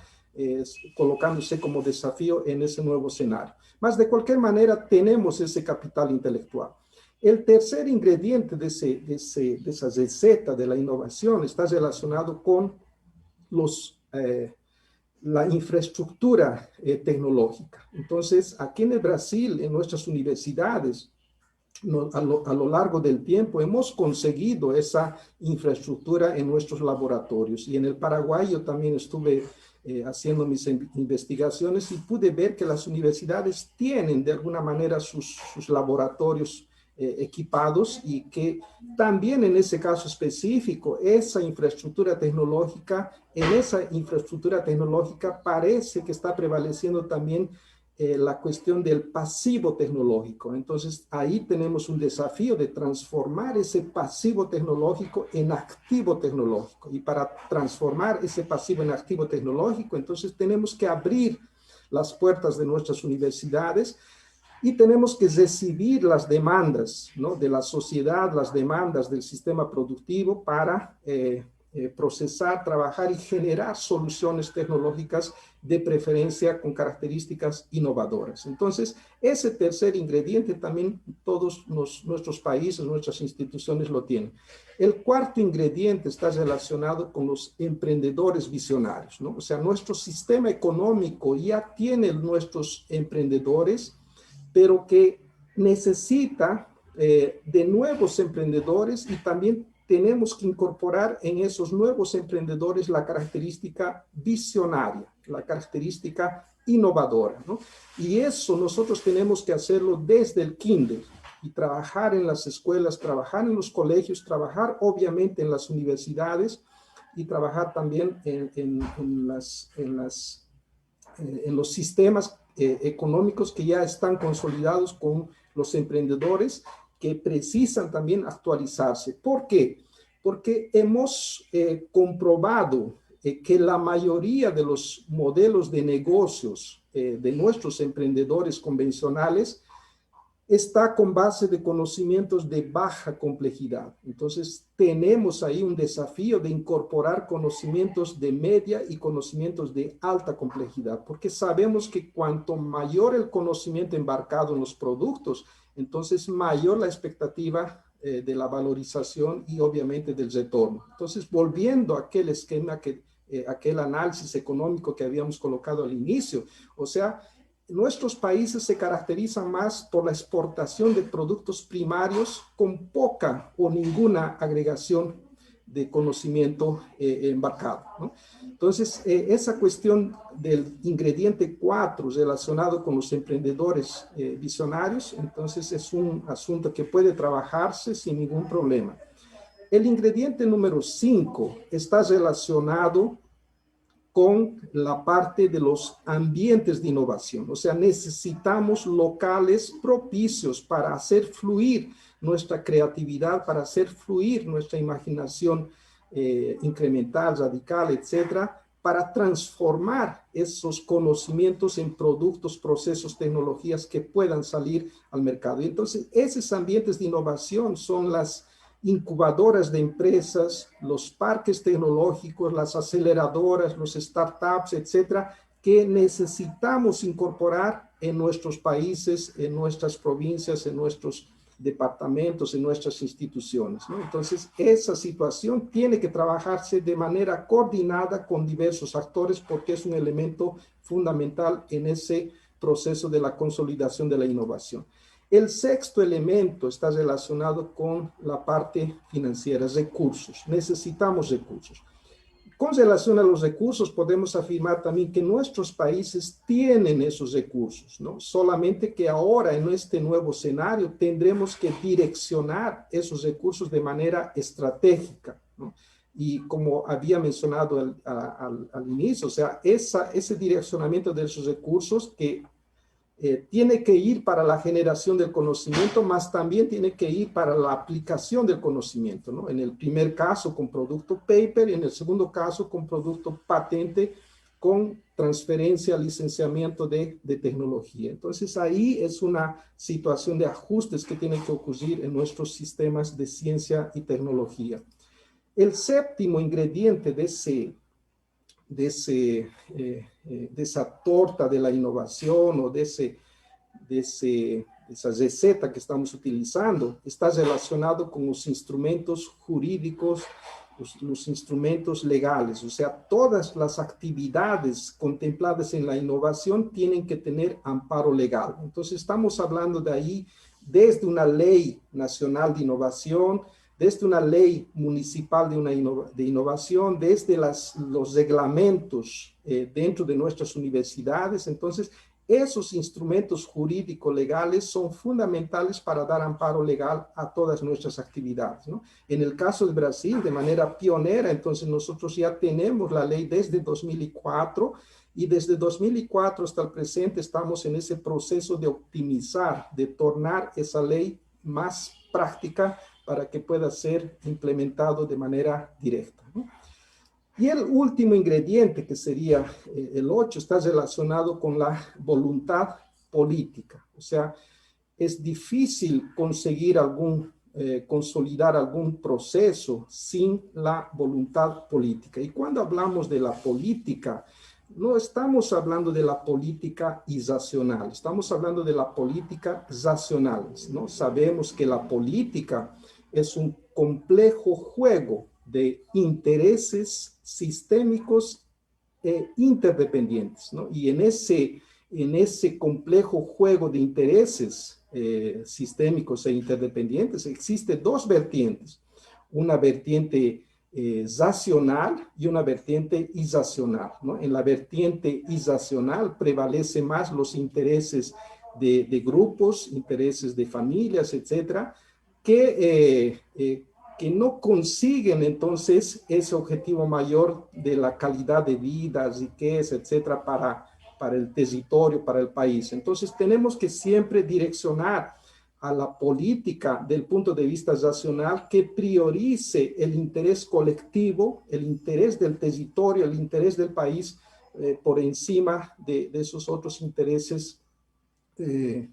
[SPEAKER 2] colocándose como desafío en ese nuevo escenario. Más de cualquier manera, tenemos ese capital intelectual. El tercer ingrediente de esa receta de la innovación está relacionado con la infraestructura tecnológica. Entonces, aquí en el Brasil, en nuestras universidades, a lo largo del tiempo hemos conseguido esa infraestructura en nuestros laboratorios. Y en el Paraguay yo también estuve haciendo mis investigaciones y pude ver que las universidades tienen de alguna manera sus laboratorios equipados y que también en ese caso específico, en esa infraestructura tecnológica parece que está prevaleciendo también la cuestión del pasivo tecnológico. Entonces, ahí tenemos un desafío de transformar ese pasivo tecnológico en activo tecnológico. Y para transformar ese pasivo en activo tecnológico, entonces tenemos que abrir las puertas de nuestras universidades y tenemos que recibir las demandas, ¿no?, de la sociedad, las demandas del sistema productivo para procesar, trabajar y generar soluciones tecnológicas de preferencia con características innovadoras. Entonces, ese tercer ingrediente también todos nuestros países, nuestras instituciones lo tienen. El cuarto ingrediente está relacionado con los emprendedores visionarios, ¿no? O sea, nuestro sistema económico ya tiene nuestros emprendedores, pero que necesita de nuevos emprendedores y también tenemos que incorporar en esos nuevos emprendedores la característica visionaria, la característica innovadora, ¿no? Y eso nosotros tenemos que hacerlo desde el kinder y trabajar en las escuelas, trabajar en los colegios, trabajar obviamente en las universidades y trabajar también en los sistemas económicos que ya están consolidados con los emprendedores que precisan también actualizarse. ¿Por qué? Porque hemos comprobado que la mayoría de los modelos de negocios de nuestros emprendedores convencionales está con base de conocimientos de baja complejidad. Entonces, tenemos ahí un desafío de incorporar conocimientos de media y conocimientos de alta complejidad, porque sabemos que cuanto mayor el conocimiento embarcado en los productos, entonces mayor la expectativa de la valorización y obviamente del retorno. Entonces, volviendo a aquel esquema, aquel análisis económico que habíamos colocado al inicio, o sea, nuestros países se caracterizan más por la exportación de productos primarios con poca o ninguna agregación de conocimiento embarcado, ¿no? Entonces, esa cuestión del ingrediente 4 relacionado con los emprendedores visionarios, entonces es un asunto que puede trabajarse sin ningún problema. El ingrediente número 5 está relacionado con la parte de los ambientes de innovación. O sea, necesitamos locales propicios para hacer fluir nuestra creatividad, para hacer fluir nuestra imaginación incremental, radical, etcétera, para transformar esos conocimientos en productos, procesos, tecnologías que puedan salir al mercado. Y entonces, esos ambientes de innovación son las incubadoras de empresas, los parques tecnológicos, las aceleradoras, los startups, etcétera, que necesitamos incorporar en nuestros países, en nuestras provincias, en nuestros departamentos, en nuestras instituciones, ¿no? Entonces, esa situación tiene que trabajarse de manera coordinada con diversos actores porque es un elemento fundamental en ese proceso de la consolidación de la innovación. El sexto elemento está relacionado con la parte financiera, recursos. Necesitamos recursos. Con relación a los recursos, podemos afirmar también que nuestros países tienen esos recursos, ¿no? Solamente que ahora en este nuevo escenario tendremos que direccionar esos recursos de manera estratégica, ¿no? Y como había mencionado al inicio, o sea, ese direccionamiento de esos recursos que tiene que ir para la generación del conocimiento, más también tiene que ir para la aplicación del conocimiento, ¿no? En el primer caso con producto paper y en el segundo caso con producto patente con transferencia, licenciamiento de tecnología. Entonces ahí es una situación de ajustes que tiene que ocurrir en nuestros sistemas de ciencia y tecnología. El séptimo ingrediente de esa torta de la innovación o de esa receta que estamos utilizando está relacionado con los instrumentos jurídicos, los instrumentos legales. O sea, todas las actividades contempladas en la innovación tienen que tener amparo legal. Entonces, estamos hablando de ahí desde una ley nacional de innovación, desde una ley municipal de innovación, desde los reglamentos dentro de nuestras universidades. Entonces, esos instrumentos jurídicos legales son fundamentales para dar amparo legal a todas nuestras actividades, ¿no? En el caso de Brasil, de manera pionera, entonces nosotros ya tenemos la ley desde 2004 y desde 2004 hasta el presente estamos en ese proceso de optimizar, de tornar esa ley más práctica para que pueda ser implementado de manera directa, ¿no? Y el último ingrediente, que sería el 8, está relacionado con la voluntad política. O sea, es difícil conseguir consolidar algún proceso sin la voluntad política. Y cuando hablamos de la política, no estamos hablando de la política irracional, estamos hablando de la política racional, ¿no? Sabemos que la política es un complejo juego de intereses sistémicos e interdependientes, ¿no? Y en ese complejo juego de intereses sistémicos e interdependientes existen dos vertientes, una vertiente racional y una vertiente irracional, ¿no? En la vertiente irracional prevalece más los intereses de grupos, intereses de familias, etcétera, que no consiguen entonces ese objetivo mayor de la calidad de vida, riqueza, etcétera, para el territorio, para el país. Entonces tenemos que siempre direccionar a la política del punto de vista racional que priorice el interés colectivo, el interés del territorio, el interés del país por encima de esos otros intereses de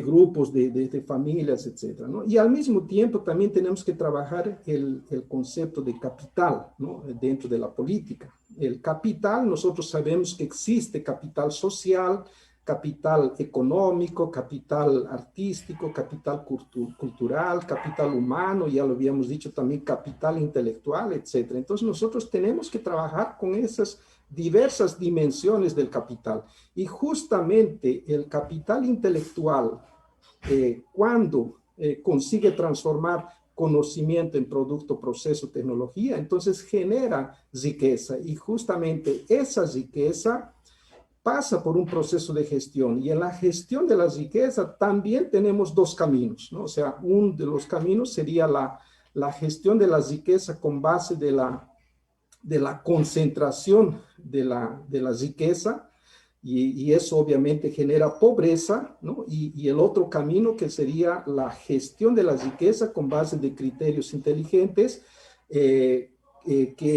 [SPEAKER 2] grupos, de familias, etcétera, ¿no? Y al mismo tiempo también tenemos que trabajar el concepto de capital, ¿no? Dentro de la política. El capital, nosotros sabemos que existe capital social, capital económico, capital artístico, capital cultural, capital humano, ya lo habíamos dicho también, capital intelectual, etcétera. Entonces nosotros tenemos que trabajar con esas diversas dimensiones del capital. Y justamente el capital intelectual, cuando consigue transformar conocimiento en producto, proceso, tecnología, entonces genera riqueza. Y justamente esa riqueza pasa por un proceso de gestión. Y en la gestión de la riqueza también tenemos dos caminos, ¿no? O sea, uno de los caminos sería la gestión de la riqueza con base de la concentración de la riqueza, y eso obviamente genera pobreza, ¿no? Y el otro camino que sería la gestión de la riqueza con base de criterios inteligentes, que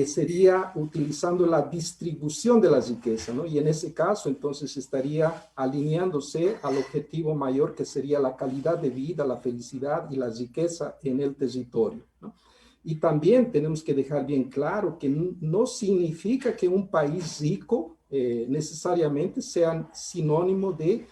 [SPEAKER 2] sería utilizando la distribución de la riqueza, ¿no? Y en ese caso entonces estaría alineándose al objetivo mayor, que sería la calidad de vida, la felicidad y la riqueza en el territorio, ¿no? Y también tenemos que dejar bien claro que no significa que un país rico necesariamente sea sinónimo de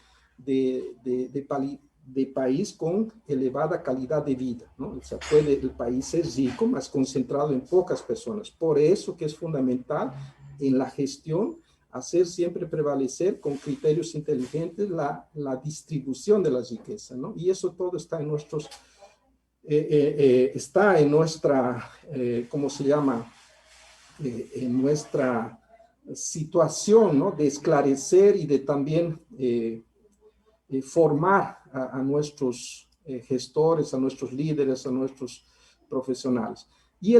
[SPEAKER 2] país con elevada calidad de vida, ¿no? O sea, el país ser rico, más concentrado en pocas personas. Por eso que es fundamental en la gestión hacer siempre prevalecer con criterios inteligentes la distribución de la riqueza, ¿no? Y eso todo está en nuestros, está en nuestra, ¿cómo se llama? En nuestra situación, ¿no? De esclarecer y de también formar a nuestros gestores, a nuestros líderes, a nuestros profesionales. Y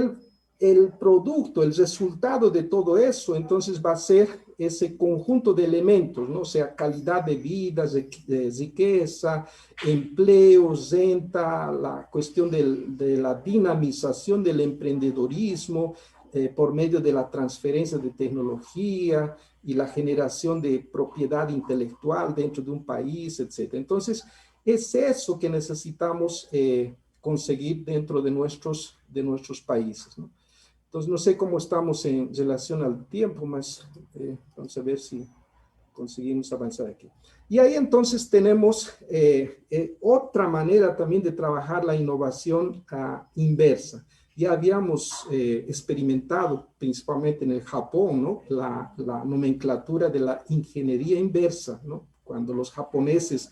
[SPEAKER 2] el producto, el resultado de todo eso, entonces va a ser ese conjunto de elementos, ¿no? O sea, calidad de vida, riqueza, empleo, renta, la cuestión de la dinamización del emprendedorismo por medio de la transferencia de tecnología y la generación de propiedad intelectual dentro de un país, etc. Entonces, es eso que necesitamos conseguir dentro de nuestros países, ¿no? Entonces, no sé cómo estamos en relación al tiempo, mas vamos a ver si conseguimos avanzar aquí. Y ahí entonces tenemos otra manera también de trabajar la innovación inversa. Ya habíamos experimentado, principalmente en el Japón, ¿no? La nomenclatura de la ingeniería inversa, ¿no? Cuando los japoneses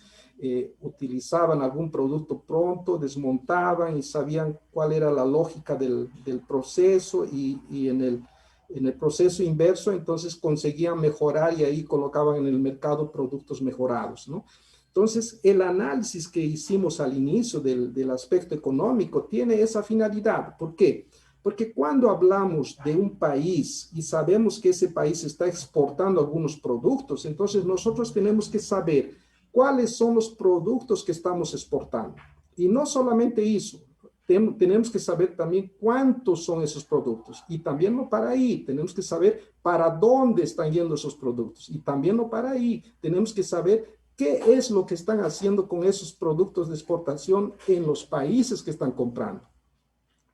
[SPEAKER 2] utilizaban algún producto pronto, desmontaban y sabían cuál era la lógica del proceso y en el proceso inverso entonces conseguían mejorar y ahí colocaban en el mercado productos mejorados, ¿no? Entonces, el análisis que hicimos al inicio del aspecto económico tiene esa finalidad. ¿Por qué? Porque cuando hablamos de un país y sabemos que ese país está exportando algunos productos, entonces nosotros tenemos que saber cuáles son los productos que estamos exportando. Y no solamente eso, tenemos que saber también cuántos son esos productos. Y también no para ahí, tenemos que saber para dónde están yendo esos productos. Y también no para ahí, tenemos que saber qué es lo que están haciendo con esos productos de exportación en los países que están comprando.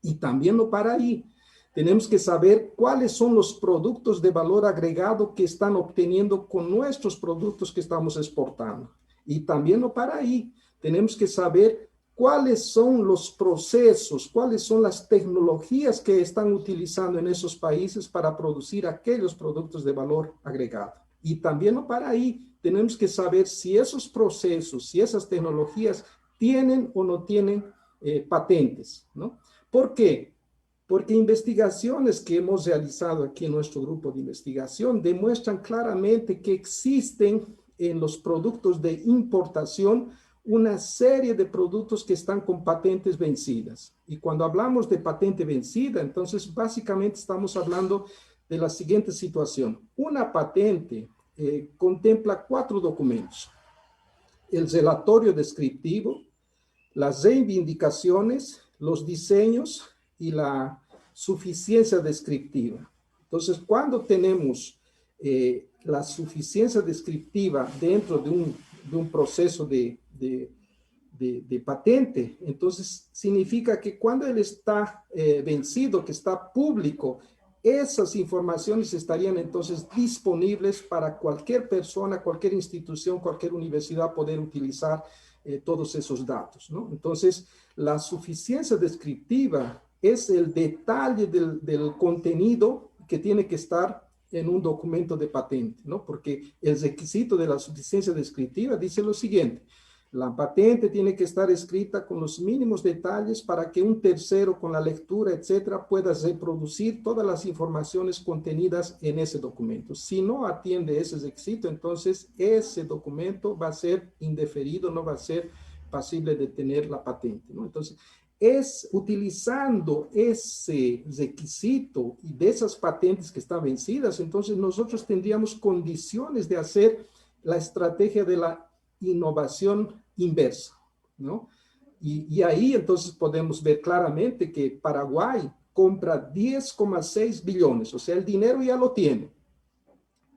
[SPEAKER 2] Y también no para ahí, tenemos que saber cuáles son los productos de valor agregado que están obteniendo con nuestros productos que estamos exportando. Y también no para ahí, tenemos que saber cuáles son los procesos, cuáles son las tecnologías que están utilizando en esos países para producir aquellos productos de valor agregado. Y también no para ahí, tenemos que saber si esos procesos, si esas tecnologías tienen o no tienen patentes, ¿no? ¿Por qué? Porque investigaciones que hemos realizado aquí en nuestro grupo de investigación demuestran claramente que existen en los productos de importación una serie de productos que están con patentes vencidas. Y cuando hablamos de patente vencida, entonces básicamente estamos hablando de la siguiente situación. Una patente contempla 4 documentos: el relatorio descriptivo, las reivindicaciones, los diseños y la suficiencia descriptiva. Entonces, cuando tenemos la suficiencia descriptiva dentro de un proceso de patente, entonces significa que cuando él está vencido, que está público, esas informaciones estarían entonces disponibles para cualquier persona, cualquier institución, cualquier universidad poder utilizar todos esos datos, ¿no? Entonces, la suficiencia descriptiva es el detalle del contenido que tiene que estar en un documento de patente, ¿no? Porque el requisito de la suficiencia descriptiva dice lo siguiente: la patente tiene que estar escrita con los mínimos detalles para que un tercero con la lectura, etcétera, pueda reproducir todas las informaciones contenidas en ese documento. Si no atiende ese requisito, entonces ese documento va a ser indeferido, no va a ser pasible de tener la patente, ¿no? Entonces, es utilizando ese requisito y de esas patentes que están vencidas, entonces nosotros tendríamos condiciones de hacer la estrategia de la innovación inversa, ¿no? Y ahí entonces podemos ver claramente que Paraguay compra 10,6 billones, o sea, el dinero ya lo tiene.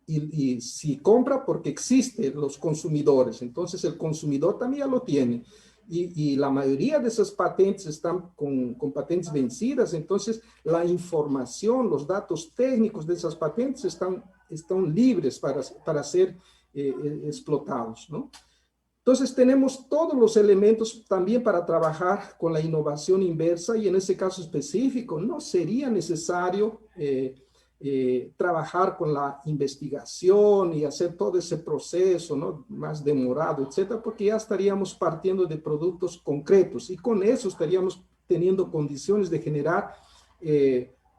[SPEAKER 2] Y si compra porque existen los consumidores, entonces el consumidor también ya lo tiene. Y la mayoría de esas patentes están con patentes vencidas, entonces la información, los datos técnicos de esas patentes están libres para ser explotados, ¿no? Entonces tenemos todos los elementos también para trabajar con la innovación inversa, y en ese caso específico no sería necesario trabajar con la investigación y hacer todo ese proceso, ¿no? Más demorado, etcétera, porque ya estaríamos partiendo de productos concretos y con eso estaríamos teniendo condiciones de generar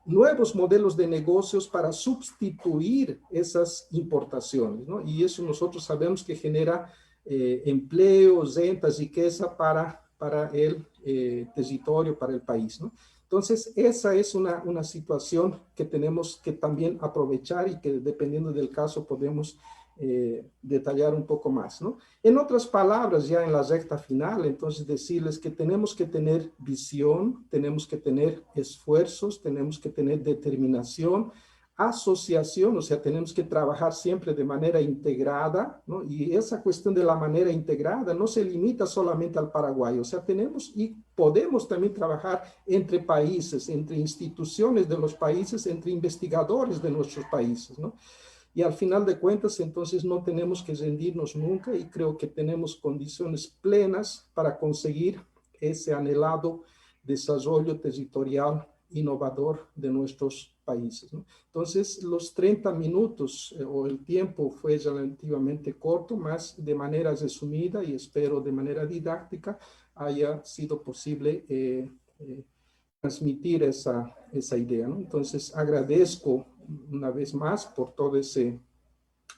[SPEAKER 2] nuevos modelos de negocios para sustituir esas importaciones, ¿no? Y eso nosotros sabemos que genera empleos, rentas, riqueza para el territorio, para el país, ¿no? Entonces, esa es una situación que tenemos que también aprovechar y que dependiendo del caso podemos detallar un poco más, ¿no? En otras palabras, ya en la recta final, entonces decirles que tenemos que tener visión, tenemos que tener esfuerzos, tenemos que tener determinación, asociación, o sea, tenemos que trabajar siempre de manera integrada, ¿no? Y esa cuestión de la manera integrada no se limita solamente al Paraguay, o sea, tenemos y podemos también trabajar entre países, entre instituciones de los países, entre investigadores de nuestros países, ¿no? Y al final de cuentas, entonces no tenemos que rendirnos nunca y creo que tenemos condiciones plenas para conseguir ese anhelado desarrollo territorial innovador de nuestros países, ¿no? Entonces, los 30 minutos o el tiempo fue relativamente corto, más de manera resumida y espero de manera didáctica haya sido posible transmitir esa idea, ¿no? Entonces, agradezco una vez más por todo ese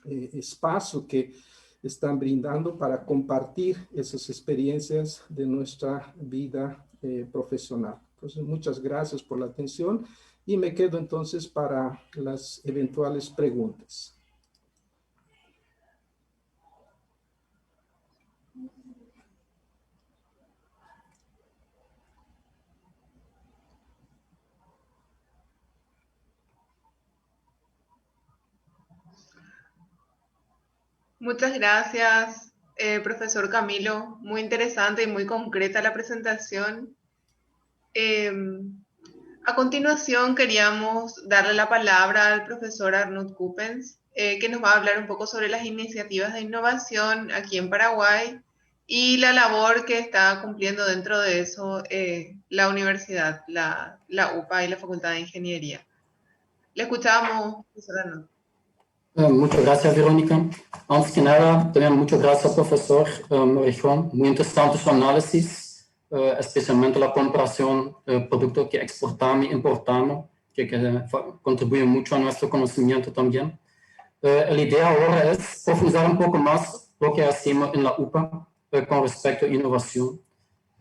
[SPEAKER 2] espacio que están brindando para compartir esas experiencias de nuestra vida profesional. Entonces, muchas gracias por la atención y me quedo entonces para las eventuales preguntas.
[SPEAKER 1] Muchas gracias, profesor Camilo. Muy interesante y muy concreta la presentación. A continuación, queríamos darle la palabra al profesor Arnold Coppens, que nos va a hablar un poco sobre las iniciativas de innovación aquí en Paraguay y la labor que está cumpliendo dentro de eso la universidad, la UPA y la Facultad de Ingeniería. Le escuchamos, profesor Arnold.
[SPEAKER 3] Muchas gracias, Verónica. Antes que nada, también muchas gracias, profesor Morejón. Muy interesante su análisis, especialmente la comparación de productos que exportamos y importamos, que contribuye mucho a nuestro conocimiento también. La idea ahora es profundizar un poco más lo que hacemos en la UPA con respecto a innovación.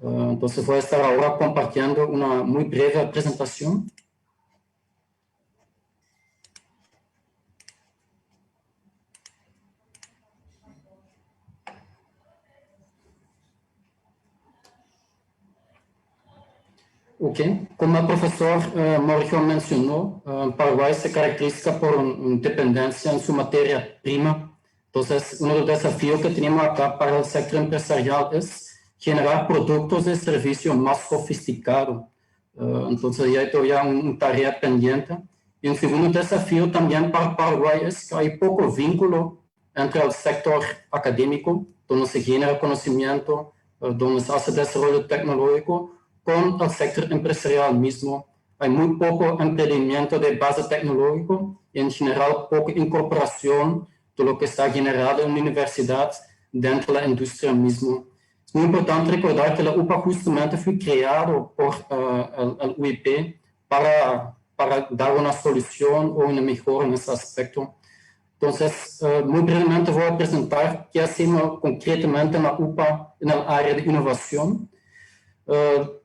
[SPEAKER 3] Entonces voy a estar ahora compartiendo una muy breve presentación. Ok, como el profesor Morejón mencionó, Paraguay se caracteriza por una dependencia en su materia prima. Entonces, uno de los desafíos que tenemos acá para el sector empresarial es generar productos de servicio más sofisticados. Entonces, ya hay todavía una tarea pendiente. Y un segundo desafío también para Paraguay es que hay poco vínculo entre el sector académico, donde se genera conocimiento, donde se hace desarrollo tecnológico, con el sector empresarial mismo. Hay muy poco emprendimiento de base tecnológico y en general poca incorporación de lo que está generado en la universidad dentro de la industria misma. Es muy importante recordar que la UPA justamente fue creado por el UIP para dar una solución o una mejora en ese aspecto. Entonces, muy brevemente voy a presentar qué hacemos concretamente en la UPA en el área de innovación.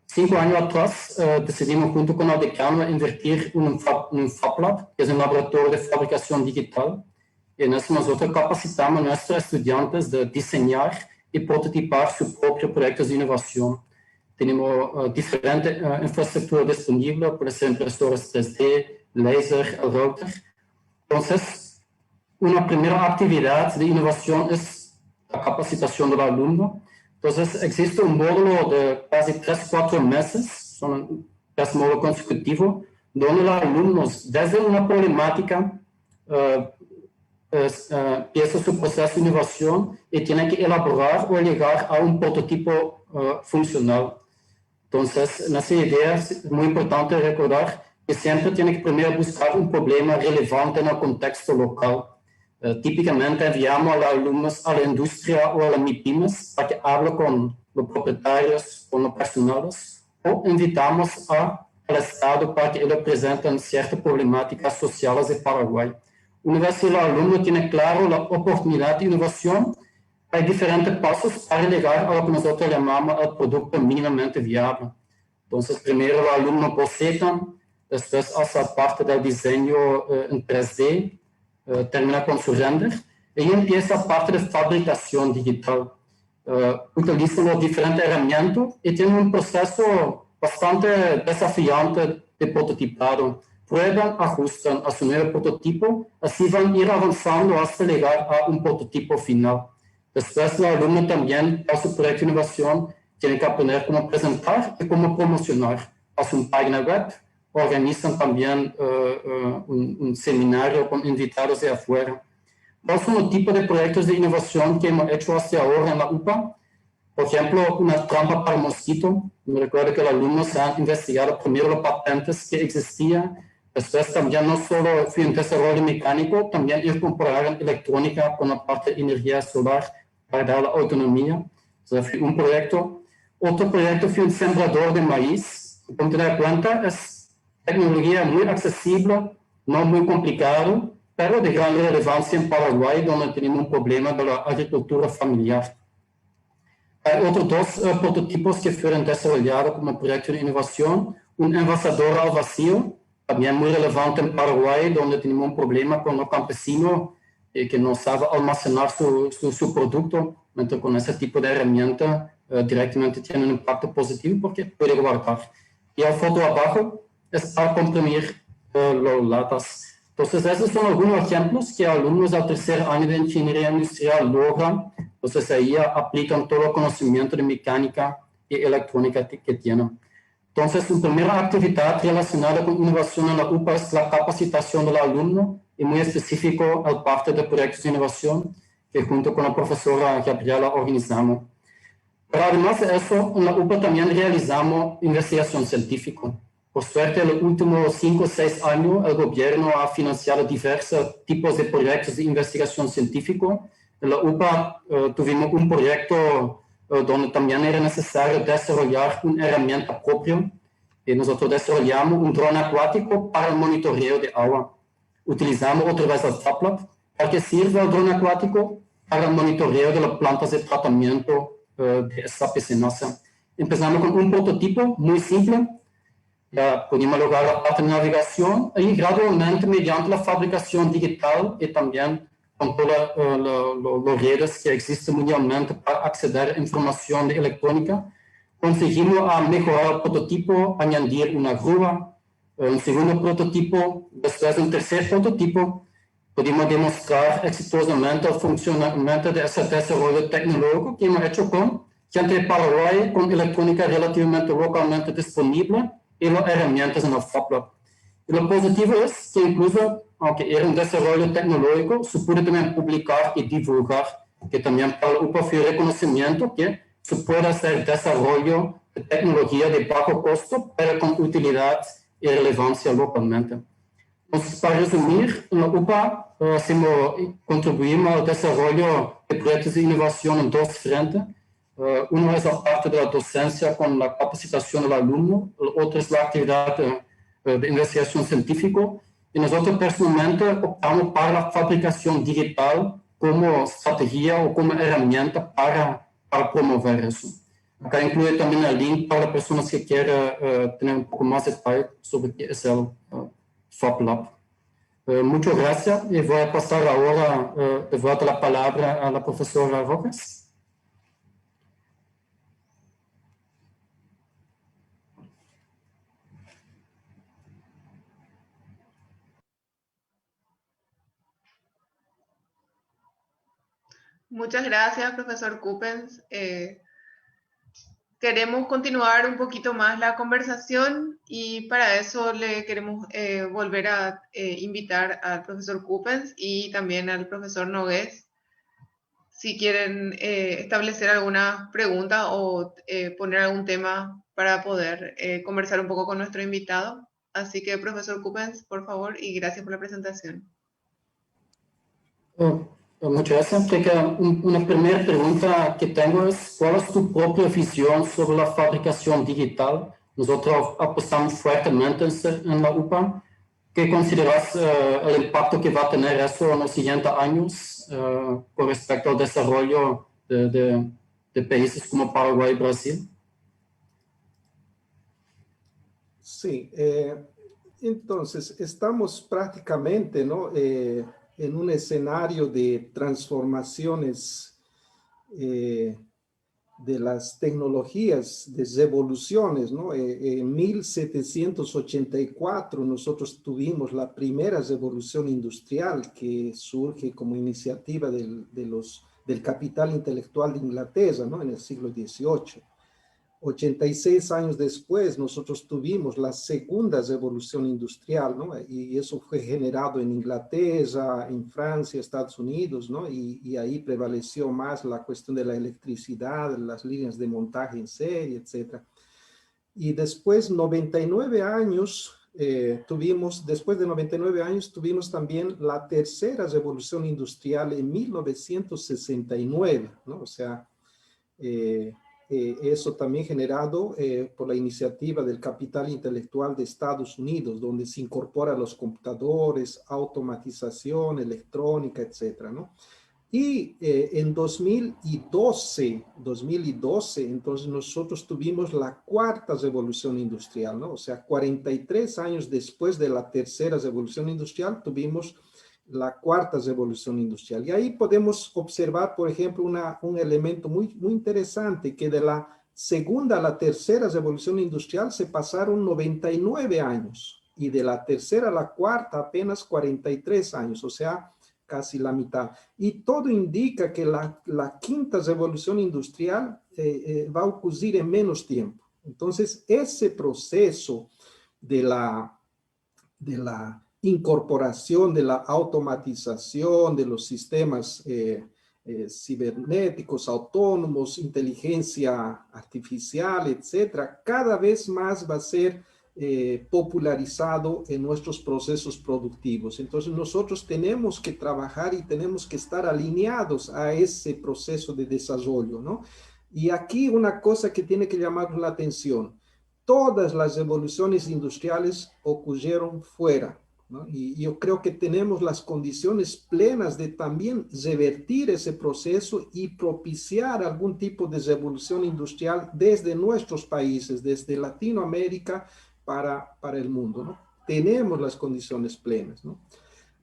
[SPEAKER 3] 5 años atrás decidimos junto con el decano invertir en un Fab Lab, que es un laboratorio de fabricación digital. Y en eso nosotros capacitamos a nuestros estudiantes de diseñar y prototipar sus propios proyectos de innovación. Tenemos diferentes infraestructuras disponibles, puede ser impresoras 3D, láser, el router. Entonces, una primera actividad de innovación es la capacitación del alumno. Entonces, existe un módulo de casi 3-4 meses, son 3 módulos consecutivos, donde los alumnos, desde una problemática, empieza su proceso de innovación y tienen que elaborar o llegar a un prototipo funcional. Entonces, en esa idea es muy importante recordar que siempre tiene que primero buscar un problema relevante en el contexto local. Típicamente enviamos a los alumnos a la industria o a las MIPIMES para que hable con los propietarios, con los personales, o invitamos al Estado para que ellos presenten ciertas problemáticas sociales de Paraguay. Una vez que el alumno tiene claro la oportunidad de innovación, hay diferentes pasos para llegar a lo que nosotros llamamos el producto mínimamente viable. Entonces, primero los alumnos bocetan, después hace parte del diseño en 3D, termina con su render, y empieza parte de fabricación digital. Utilizan las diferentes herramientas y tienen un proceso bastante desafiante de prototipado. Prueban, ajustan a su nuevo prototipo, así van a ir avanzando hasta llegar a un prototipo final. Después, el alumno también, para su proyecto de innovación, tiene que aprender cómo presentar y cómo promocionar. Hacen una página web, organizan también un seminario con invitados de afuera. ¿Cuáles son los tipos de proyectos de innovación que hemos hecho hasta ahora en la UPA? Por ejemplo, una trampa para mosquito. Me recuerdo que los alumnos han investigado primero los patentes que existían. Después también no solo fue un desarrollo mecánico, también incorporaron electrónica con la parte de energía solar para dar la autonomía. O sea, fue un proyecto. Otro proyecto fue un sembrador de maíz. Como te das cuenta, es tecnología muy accesible, no muy complicado, pero de gran relevancia en Paraguay, donde tenemos un problema de la agricultura familiar. Hay otros dos prototipos que fueron desarrollados como proyecto de innovación. Un envasador al vacío, también muy relevante en Paraguay, donde tenemos un problema con los campesinos que no saben almacenar su producto, mientras con ese tipo de herramienta directamente tiene un impacto positivo porque puede guardar. Y la foto abajo es para comprimir las latas. Entonces, esos son algunos ejemplos que alumnos del tercer año de ingeniería industrial logran. Entonces, ahí aplican todo el conocimiento de mecánica y electrónica que tienen. Entonces, una primera actividad relacionada con innovación en la UPA es la capacitación del alumno, y muy específico al parte de proyectos de innovación que junto con la profesora Gabriela organizamos. Pero además de eso, en la UPA también realizamos investigación científica. Por suerte, en los últimos 5 o 6 años, el gobierno ha financiado diversos tipos de proyectos de investigación científica. En la UPA tuvimos un proyecto donde también era necesario desarrollar una herramienta propia. Y nosotros desarrollamos un dron acuático para el monitoreo de agua. Utilizamos otra vez el FabLab. ¿Para qué sirve el dron acuático? Para el monitoreo de las plantas de tratamiento de esta piscinosa. Empezamos con un prototipo muy simple. Ya pudimos lograr la parte de navegación y gradualmente mediante la fabricación digital y también con todas las redes que existen mundialmente para acceder a información de electrónica, conseguimos mejorar el prototipo, añadir una grúa, un segundo prototipo, después un tercer prototipo. Pudimos demostrar exitosamente el funcionamiento de ese desarrollo tecnológico que hemos hecho con gente de Paraguay, con electrónica relativamente localmente disponible y las herramientas en el FabLab. Y lo positivo es que incluso, aunque era un desarrollo tecnológico, se puede también publicar y divulgar, que también para la UPA fue reconocimiento que se puede hacer desarrollo de tecnología de bajo costo, pero con utilidad y relevancia localmente. Entonces, para resumir, en la UPA contribuimos al desarrollo de proyectos de innovación en 2 frentes. Uno es la parte de la docencia con la capacitación del alumno, el otro es la actividad de investigación científica, y nosotros personalmente optamos para la fabricación digital como estrategia o como herramienta para promover eso. Acá incluye también el link para las personas que quieran tener un poco más de detalle sobre qué es el FabLab. Muchas gracias y voy a pasar ahora de vuelta la palabra a la profesora Rojas.
[SPEAKER 1] Muchas gracias, profesor Coppens. Queremos continuar un poquito más la conversación y para eso le queremos volver a invitar al profesor Coppens y también al profesor Nogués si quieren establecer alguna pregunta o poner algún tema para poder conversar un poco con nuestro invitado. Así que, profesor Coppens, por favor, y gracias por la presentación.
[SPEAKER 3] Muchas gracias. Creo que una primera pregunta que tengo es, ¿cuál es tu propia visión sobre la fabricación digital? Nosotros apostamos fuertemente en la UPA. ¿Qué consideras el impacto que va a tener eso en los siguientes años con respecto al desarrollo de países como Paraguay y Brasil?
[SPEAKER 2] Sí, entonces estamos prácticamente, ¿no? En un escenario de transformaciones de las tecnologías, de revoluciones, ¿no? En 1784 nosotros tuvimos la primera revolución industrial que surge como iniciativa del capital intelectual de Inglaterra, ¿no? En el siglo XVIII. 86 años después, nosotros tuvimos la segunda revolución industrial, ¿no? Y eso fue generado en Inglaterra, en Francia, Estados Unidos, ¿no? Y ahí prevaleció más la cuestión de la electricidad, las líneas de montaje en serie, etc. Y después, 99 años, después de 99 años, tuvimos también la tercera revolución industrial en 1969, ¿no? O sea, eso también generado por la iniciativa del capital intelectual de Estados Unidos, donde se incorporan los computadores, automatización, electrónica, etcétera, ¿no? Y en 2012, entonces nosotros tuvimos la cuarta revolución industrial, ¿no? O sea, 43 años después de la tercera revolución industrial, tuvimos la cuarta revolución industrial. Y ahí podemos observar, por ejemplo, un elemento muy interesante, que de la segunda a la tercera revolución industrial se pasaron 99 años, y de la tercera a la cuarta apenas 43 años, o sea, casi la mitad. Y todo indica que la quinta revolución industrial va a ocurrir en menos tiempo. Entonces, ese proceso de la incorporación de la automatización de los sistemas cibernéticos, autónomos, inteligencia artificial, etcétera, cada vez más va a ser popularizado en nuestros procesos productivos. Entonces nosotros tenemos que trabajar y tenemos que estar alineados a ese proceso de desarrollo, ¿no? Y aquí una cosa que tiene que llamar la atención: todas las revoluciones industriales ocurrieron fuera, ¿no? Y yo creo que tenemos las condiciones plenas de también revertir ese proceso y propiciar algún tipo de revolución industrial desde nuestros países, desde Latinoamérica para el mundo, ¿no? Tenemos las condiciones plenas, ¿no?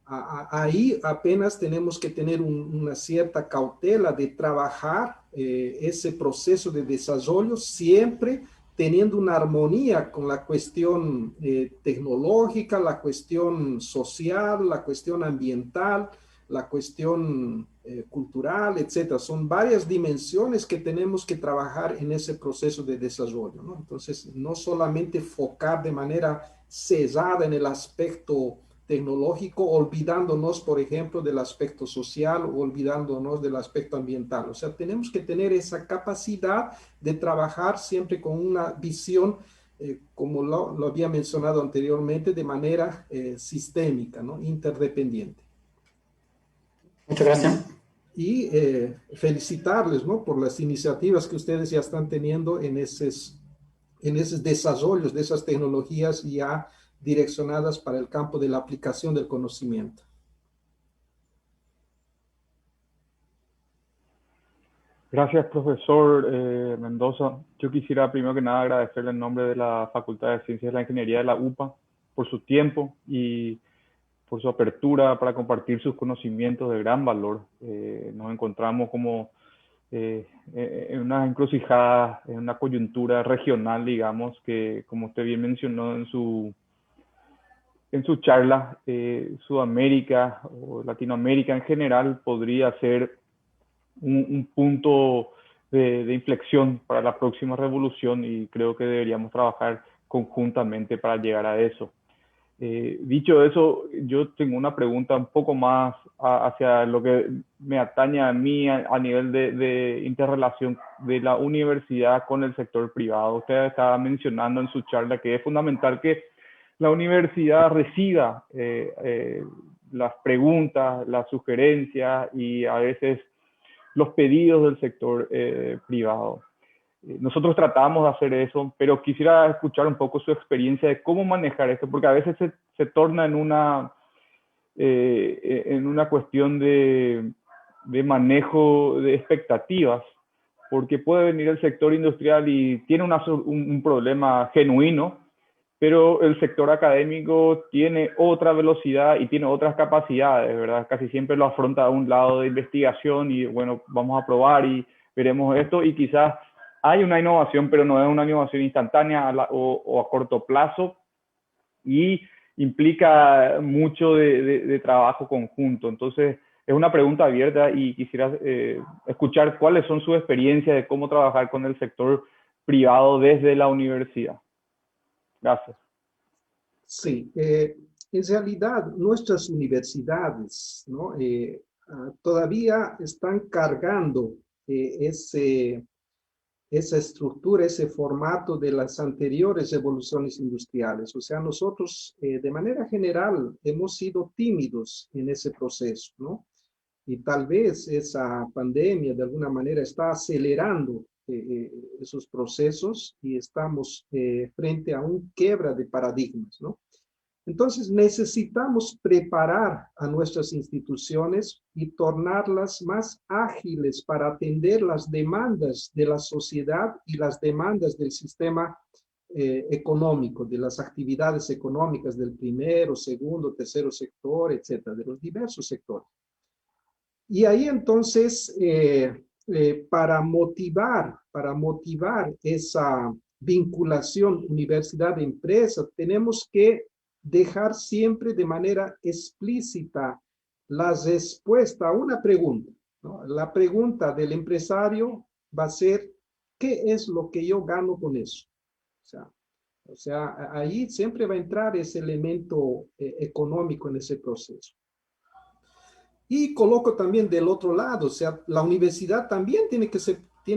[SPEAKER 2] Ahí apenas tenemos que tener una cierta cautela de trabajar ese proceso de desarrollo, siempre teniendo una armonía con la cuestión tecnológica, la cuestión social, la cuestión ambiental, la cuestión cultural, etcétera. Son varias dimensiones que tenemos que trabajar en ese proceso de desarrollo, ¿no? Entonces, no solamente focar de manera cerrada en el aspecto tecnológico, olvidándonos, por ejemplo, del aspecto social, o olvidándonos del aspecto ambiental. O sea, tenemos que tener esa capacidad de trabajar siempre con una visión, como lo había mencionado anteriormente, de manera sistémica, ¿no? Interdependiente.
[SPEAKER 3] Muchas gracias.
[SPEAKER 2] Y felicitarles, ¿no? Por las iniciativas que ustedes ya están teniendo en esos desarrollos de esas tecnologías ya direccionadas para el campo de la aplicación del conocimiento.
[SPEAKER 4] Gracias, profesor Mendoza. Yo quisiera primero que nada agradecerle en nombre de la Facultad de Ciencias de la Ingeniería de la UPA por su tiempo y por su apertura para compartir sus conocimientos de gran valor. Nos encontramos como en una encrucijada, en una coyuntura regional, digamos, que como usted bien mencionó en su charla, Sudamérica o Latinoamérica en general podría ser un punto de inflexión para la próxima revolución, y creo que deberíamos trabajar conjuntamente para llegar a eso. Dicho eso, yo tengo una pregunta un poco más hacia lo que me atañe a mí a nivel de interrelación de la universidad con el sector privado. Usted estaba mencionando en su charla que es fundamental que la universidad reciba las preguntas, las sugerencias y a veces los pedidos del sector privado. Nosotros tratamos de hacer eso, pero quisiera escuchar un poco su experiencia de cómo manejar esto, porque a veces se torna en una cuestión de manejo de expectativas, porque puede venir el sector industrial y tiene un problema genuino, pero el sector académico tiene otra velocidad y tiene otras capacidades, ¿verdad? Casi siempre lo afronta a un lado de investigación y, bueno, vamos a probar y veremos esto, y quizás hay una innovación, pero no es una innovación instantánea o a corto plazo, y implica mucho de trabajo conjunto. Entonces, es una pregunta abierta y quisiera escuchar cuáles son sus experiencias de cómo trabajar con el sector privado desde la universidad. Gracias.
[SPEAKER 2] Sí, en realidad nuestras universidades, ¿no? Todavía están cargando esa estructura, ese formato de las anteriores revoluciones industriales. O sea, nosotros de manera general hemos sido tímidos en ese proceso, ¿no? Y tal vez esa pandemia de alguna manera está acelerando esos procesos y estamos frente a un quiebra de paradigmas, ¿no? Entonces necesitamos preparar a nuestras instituciones y tornarlas más ágiles para atender las demandas de la sociedad y las demandas del sistema económico, de las actividades económicas del primero, segundo, tercero sector, etcétera, de los diversos sectores. Y ahí entonces, para motivar esa vinculación universidad-empresa, tenemos que dejar siempre de manera explícita la respuesta a una pregunta, ¿no? La pregunta del empresario va a ser, ¿qué es lo que yo gano con eso? O sea, ahí siempre va a entrar ese elemento económico en ese proceso. Y coloco también del otro lado, o sea, la universidad también tiene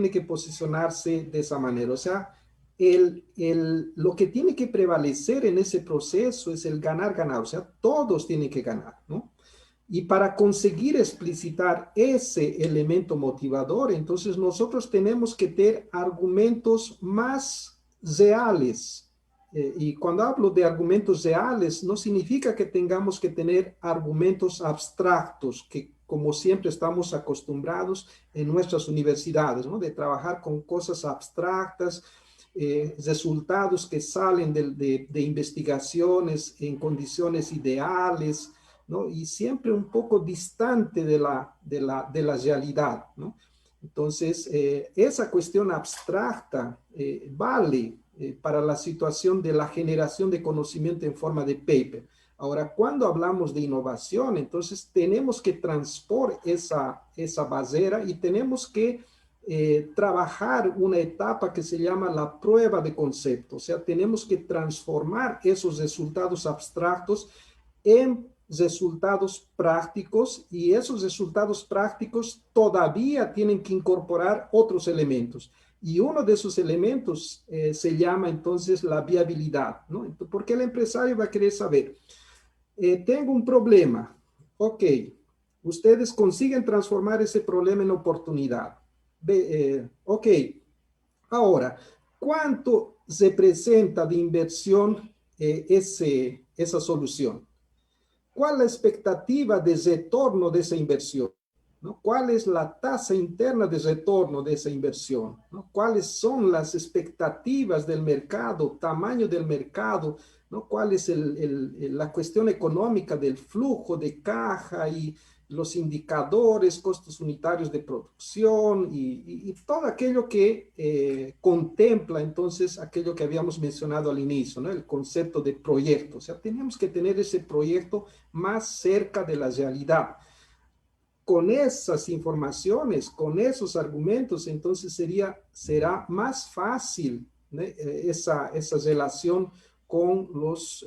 [SPEAKER 2] que posicionarse de esa manera. O sea, lo que tiene que prevalecer en ese proceso es el ganar-ganar. O sea, todos tienen que ganar, ¿no? Y para conseguir explicitar ese elemento motivador, entonces nosotros tenemos que tener argumentos más reales. Y cuando hablo de argumentos reales, no significa que tengamos que tener argumentos abstractos, que como siempre estamos acostumbrados en nuestras universidades, ¿no? De trabajar con cosas abstractas, resultados que salen de investigaciones en condiciones ideales, ¿no? Y siempre un poco distante de la realidad, ¿no? Entonces, esa cuestión abstracta vale para la situación de la generación de conocimiento en forma de paper. Ahora, cuando hablamos de innovación, entonces tenemos que transpor esa barrera y tenemos que trabajar una etapa que se llama la prueba de concepto. O sea, tenemos que transformar esos resultados abstractos en resultados prácticos, y esos resultados prácticos todavía tienen que incorporar otros elementos. Y uno de esos elementos se llama entonces la viabilidad, ¿no? Porque el empresario va a querer saber, tengo un problema, ok, ustedes consiguen transformar ese problema en oportunidad. Ok, ahora, ¿cuánto representa de inversión esa solución? ¿Cuál es la expectativa de retorno de esa inversión? ¿No? ¿Cuál es la tasa interna de retorno de esa inversión? ¿No? ¿Cuáles son las expectativas del mercado, tamaño del mercado? ¿No? ¿Cuál es la cuestión económica del flujo de caja y los indicadores, costos unitarios de producción y todo aquello que contempla entonces aquello que habíamos mencionado al inicio, ¿no? El concepto de proyecto. O sea, tenemos que tener ese proyecto más cerca de la realidad. Con esas informaciones, con esos argumentos, entonces será más fácil, ¿no? esa relación con los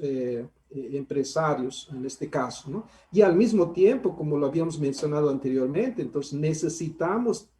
[SPEAKER 2] empresarios en este caso, ¿no? Y al mismo tiempo, como lo habíamos mencionado anteriormente, entonces necesitamos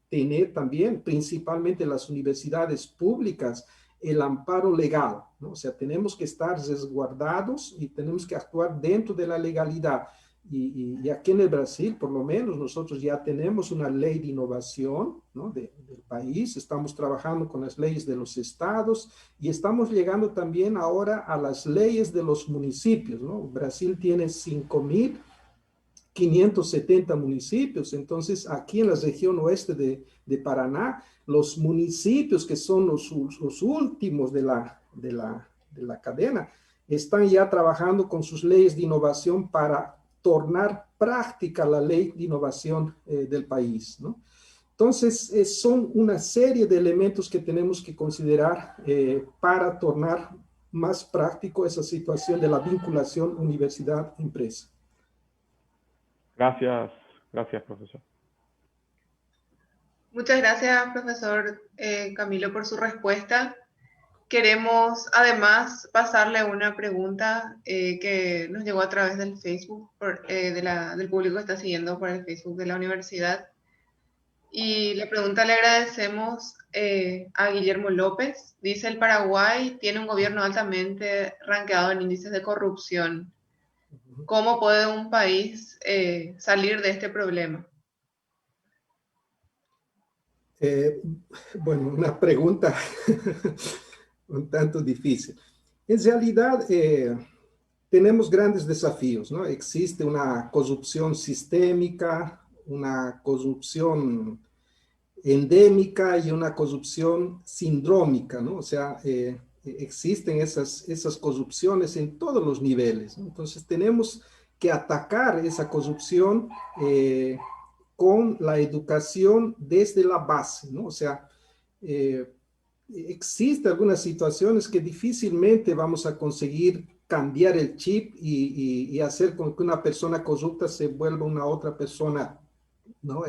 [SPEAKER 2] tener también, principalmente las universidades públicas, el amparo legal, ¿no? O sea, tenemos que estar resguardados y tenemos que actuar dentro de la legalidad. Y aquí en el Brasil, por lo menos, nosotros ya tenemos una ley de innovación, ¿no? del país, estamos trabajando con las leyes de los estados y estamos llegando también ahora a las leyes de los municipios, ¿no? Brasil tiene 5.570 municipios, entonces aquí en la región oeste de Paraná, los municipios que son los últimos de la cadena, están ya trabajando con sus leyes de innovación para tornar práctica la ley de innovación del país, ¿no? Entonces, son una serie de elementos que tenemos que considerar para tornar más práctico esa situación de la vinculación universidad-empresa.
[SPEAKER 4] Gracias, profesor.
[SPEAKER 1] Muchas gracias, profesor Camilo, por su respuesta. Queremos además pasarle una pregunta que nos llegó a través del Facebook, del público que está siguiendo por el Facebook de la universidad. Y la pregunta le agradecemos a Guillermo López. Dice: el Paraguay tiene un gobierno altamente rankeado en índices de corrupción. ¿Cómo puede un país salir de este problema?
[SPEAKER 2] Bueno, una pregunta un tanto difícil. En realidad, tenemos grandes desafíos, ¿no? Existe una corrupción sistémica, una corrupción endémica y una corrupción sindrómica, ¿no? O sea, existen esas corrupciones en todos los niveles, ¿no? Entonces, tenemos que atacar esa corrupción con la educación desde la base, ¿no? O sea, existen algunas situaciones que difícilmente vamos a conseguir cambiar el chip y hacer con que una persona corrupta se vuelva una otra persona, ¿no?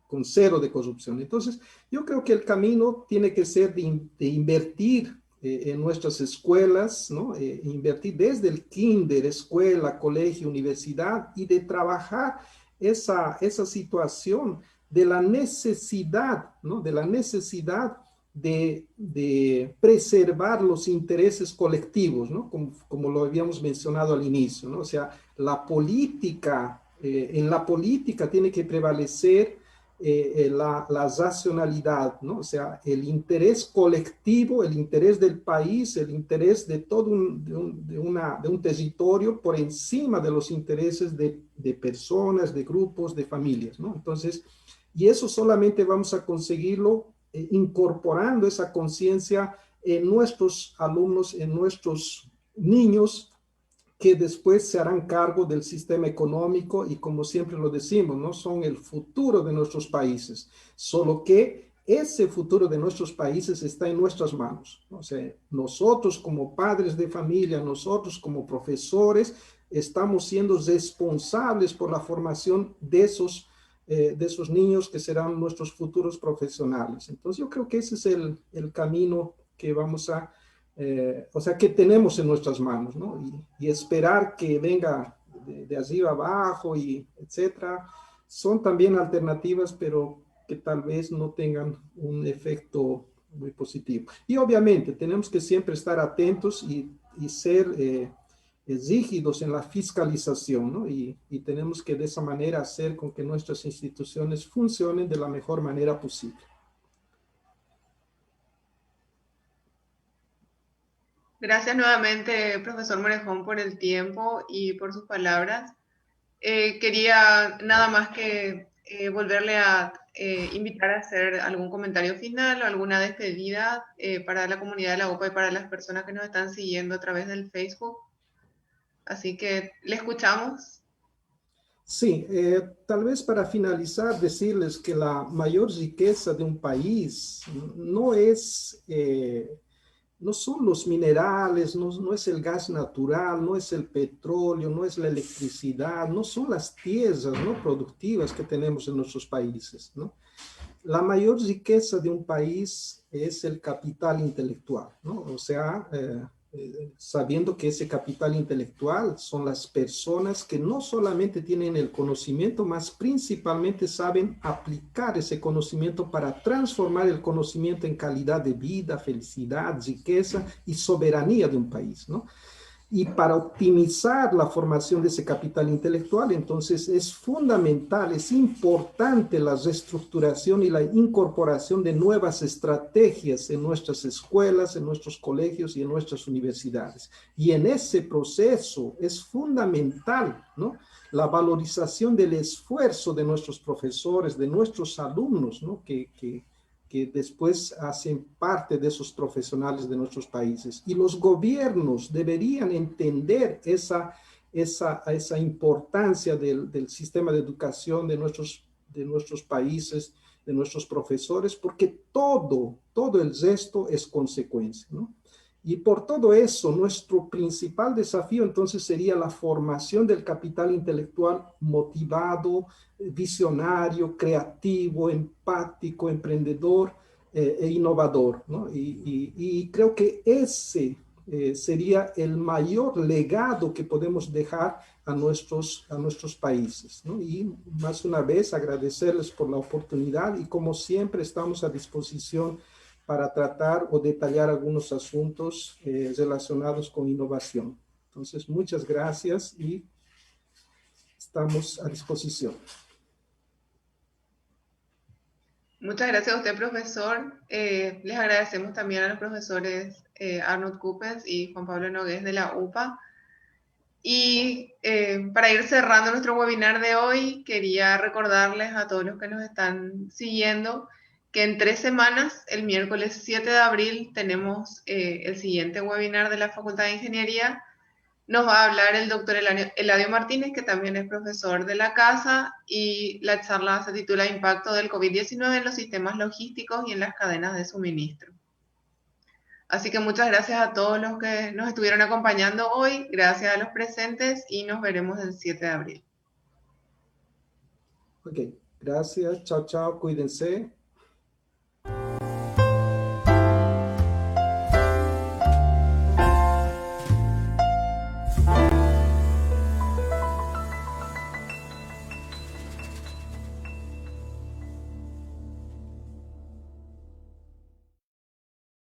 [SPEAKER 2] Con cero de corrupción. Entonces, yo creo que el camino tiene que ser de invertir en nuestras escuelas, ¿no? Invertir desde el kinder, escuela, colegio, universidad, y de trabajar esa situación de la necesidad, ¿no? De la necesidad de preservar los intereses colectivos, ¿no? Como lo habíamos mencionado al inicio, ¿no? O sea, la política, en la política tiene que prevalecer la racionalidad, ¿no? O sea, el interés colectivo, el interés del país, el interés de todo un territorio por encima de los intereses de personas, de grupos, de familias, ¿no? Entonces, y eso solamente vamos a conseguirlo incorporando esa conciencia en nuestros alumnos, en nuestros niños, que después se harán cargo del sistema económico y, como siempre lo decimos, ¿no? Son el futuro de nuestros países, solo que ese futuro de nuestros países está en nuestras manos, ¿no? O sea, nosotros como padres de familia, nosotros como profesores, estamos siendo responsables por la formación de esos niños que serán nuestros futuros profesionales. Entonces yo creo que ese es el camino que vamos a o sea, que tenemos en nuestras manos, ¿no? Y esperar que venga de arriba abajo y etcétera, son también alternativas, pero que tal vez no tengan un efecto muy positivo. Y obviamente tenemos que siempre estar atentos y ser rígidos en la fiscalización, ¿no? Y tenemos que de esa manera hacer con que nuestras instituciones funcionen de la mejor manera posible.
[SPEAKER 1] Gracias nuevamente, profesor Morejón, por el tiempo y por sus palabras. Quería nada más que volverle a invitar a hacer algún comentario final o alguna despedida para la comunidad de la UPA y para las personas que nos están siguiendo a través del Facebook. Así que le escuchamos.
[SPEAKER 2] Sí, tal vez para finalizar decirles que la mayor riqueza de un país no son los minerales, no es el gas natural, no es el petróleo, no es la electricidad, no son las tierras, ¿no? productivas que tenemos en nuestros países, ¿no? La mayor riqueza de un país es el capital intelectual, ¿no? O sea, sabiendo que ese capital intelectual son las personas que no solamente tienen el conocimiento, más principalmente saben aplicar ese conocimiento para transformar el conocimiento en calidad de vida, felicidad, riqueza y soberanía de un país, ¿no? Y para optimizar la formación de ese capital intelectual, entonces es fundamental, es importante la reestructuración y la incorporación de nuevas estrategias en nuestras escuelas, en nuestros colegios y en nuestras universidades. Y en ese proceso es fundamental, ¿no?, la valorización del esfuerzo de nuestros profesores, de nuestros alumnos, ¿no?, que después hacen parte de esos profesionales de nuestros países. Y los gobiernos deberían entender esa importancia del sistema de educación de nuestros países, de nuestros profesores, porque todo el resto es consecuencia, ¿no? Y por todo eso, nuestro principal desafío entonces sería la formación del capital intelectual motivado, visionario, creativo, empático, emprendedor e innovador, ¿no? Y creo que ese sería el mayor legado que podemos dejar a nuestros países, ¿no? Y más una vez agradecerles por la oportunidad y como siempre estamos a disposición para tratar o detallar algunos asuntos relacionados con innovación. Entonces, muchas gracias y estamos a disposición.
[SPEAKER 1] Muchas gracias a usted, profesor. Les agradecemos también a los profesores Arnold Cupes y Juan Pablo Nogués de la UPA. Y para ir cerrando nuestro webinar de hoy, quería recordarles a todos los que nos están siguiendo que en 3 semanas, el miércoles 7 de abril, tenemos el siguiente webinar de la Facultad de Ingeniería. Nos va a hablar el doctor Eladio Martínez, que también es profesor de la casa, y la charla se titula Impacto del COVID-19 en los sistemas logísticos y en las cadenas de suministro. Así que muchas gracias a todos los que nos estuvieron acompañando hoy, gracias a los presentes y nos veremos el 7 de abril.
[SPEAKER 2] Ok, gracias, chao, chao, cuídense.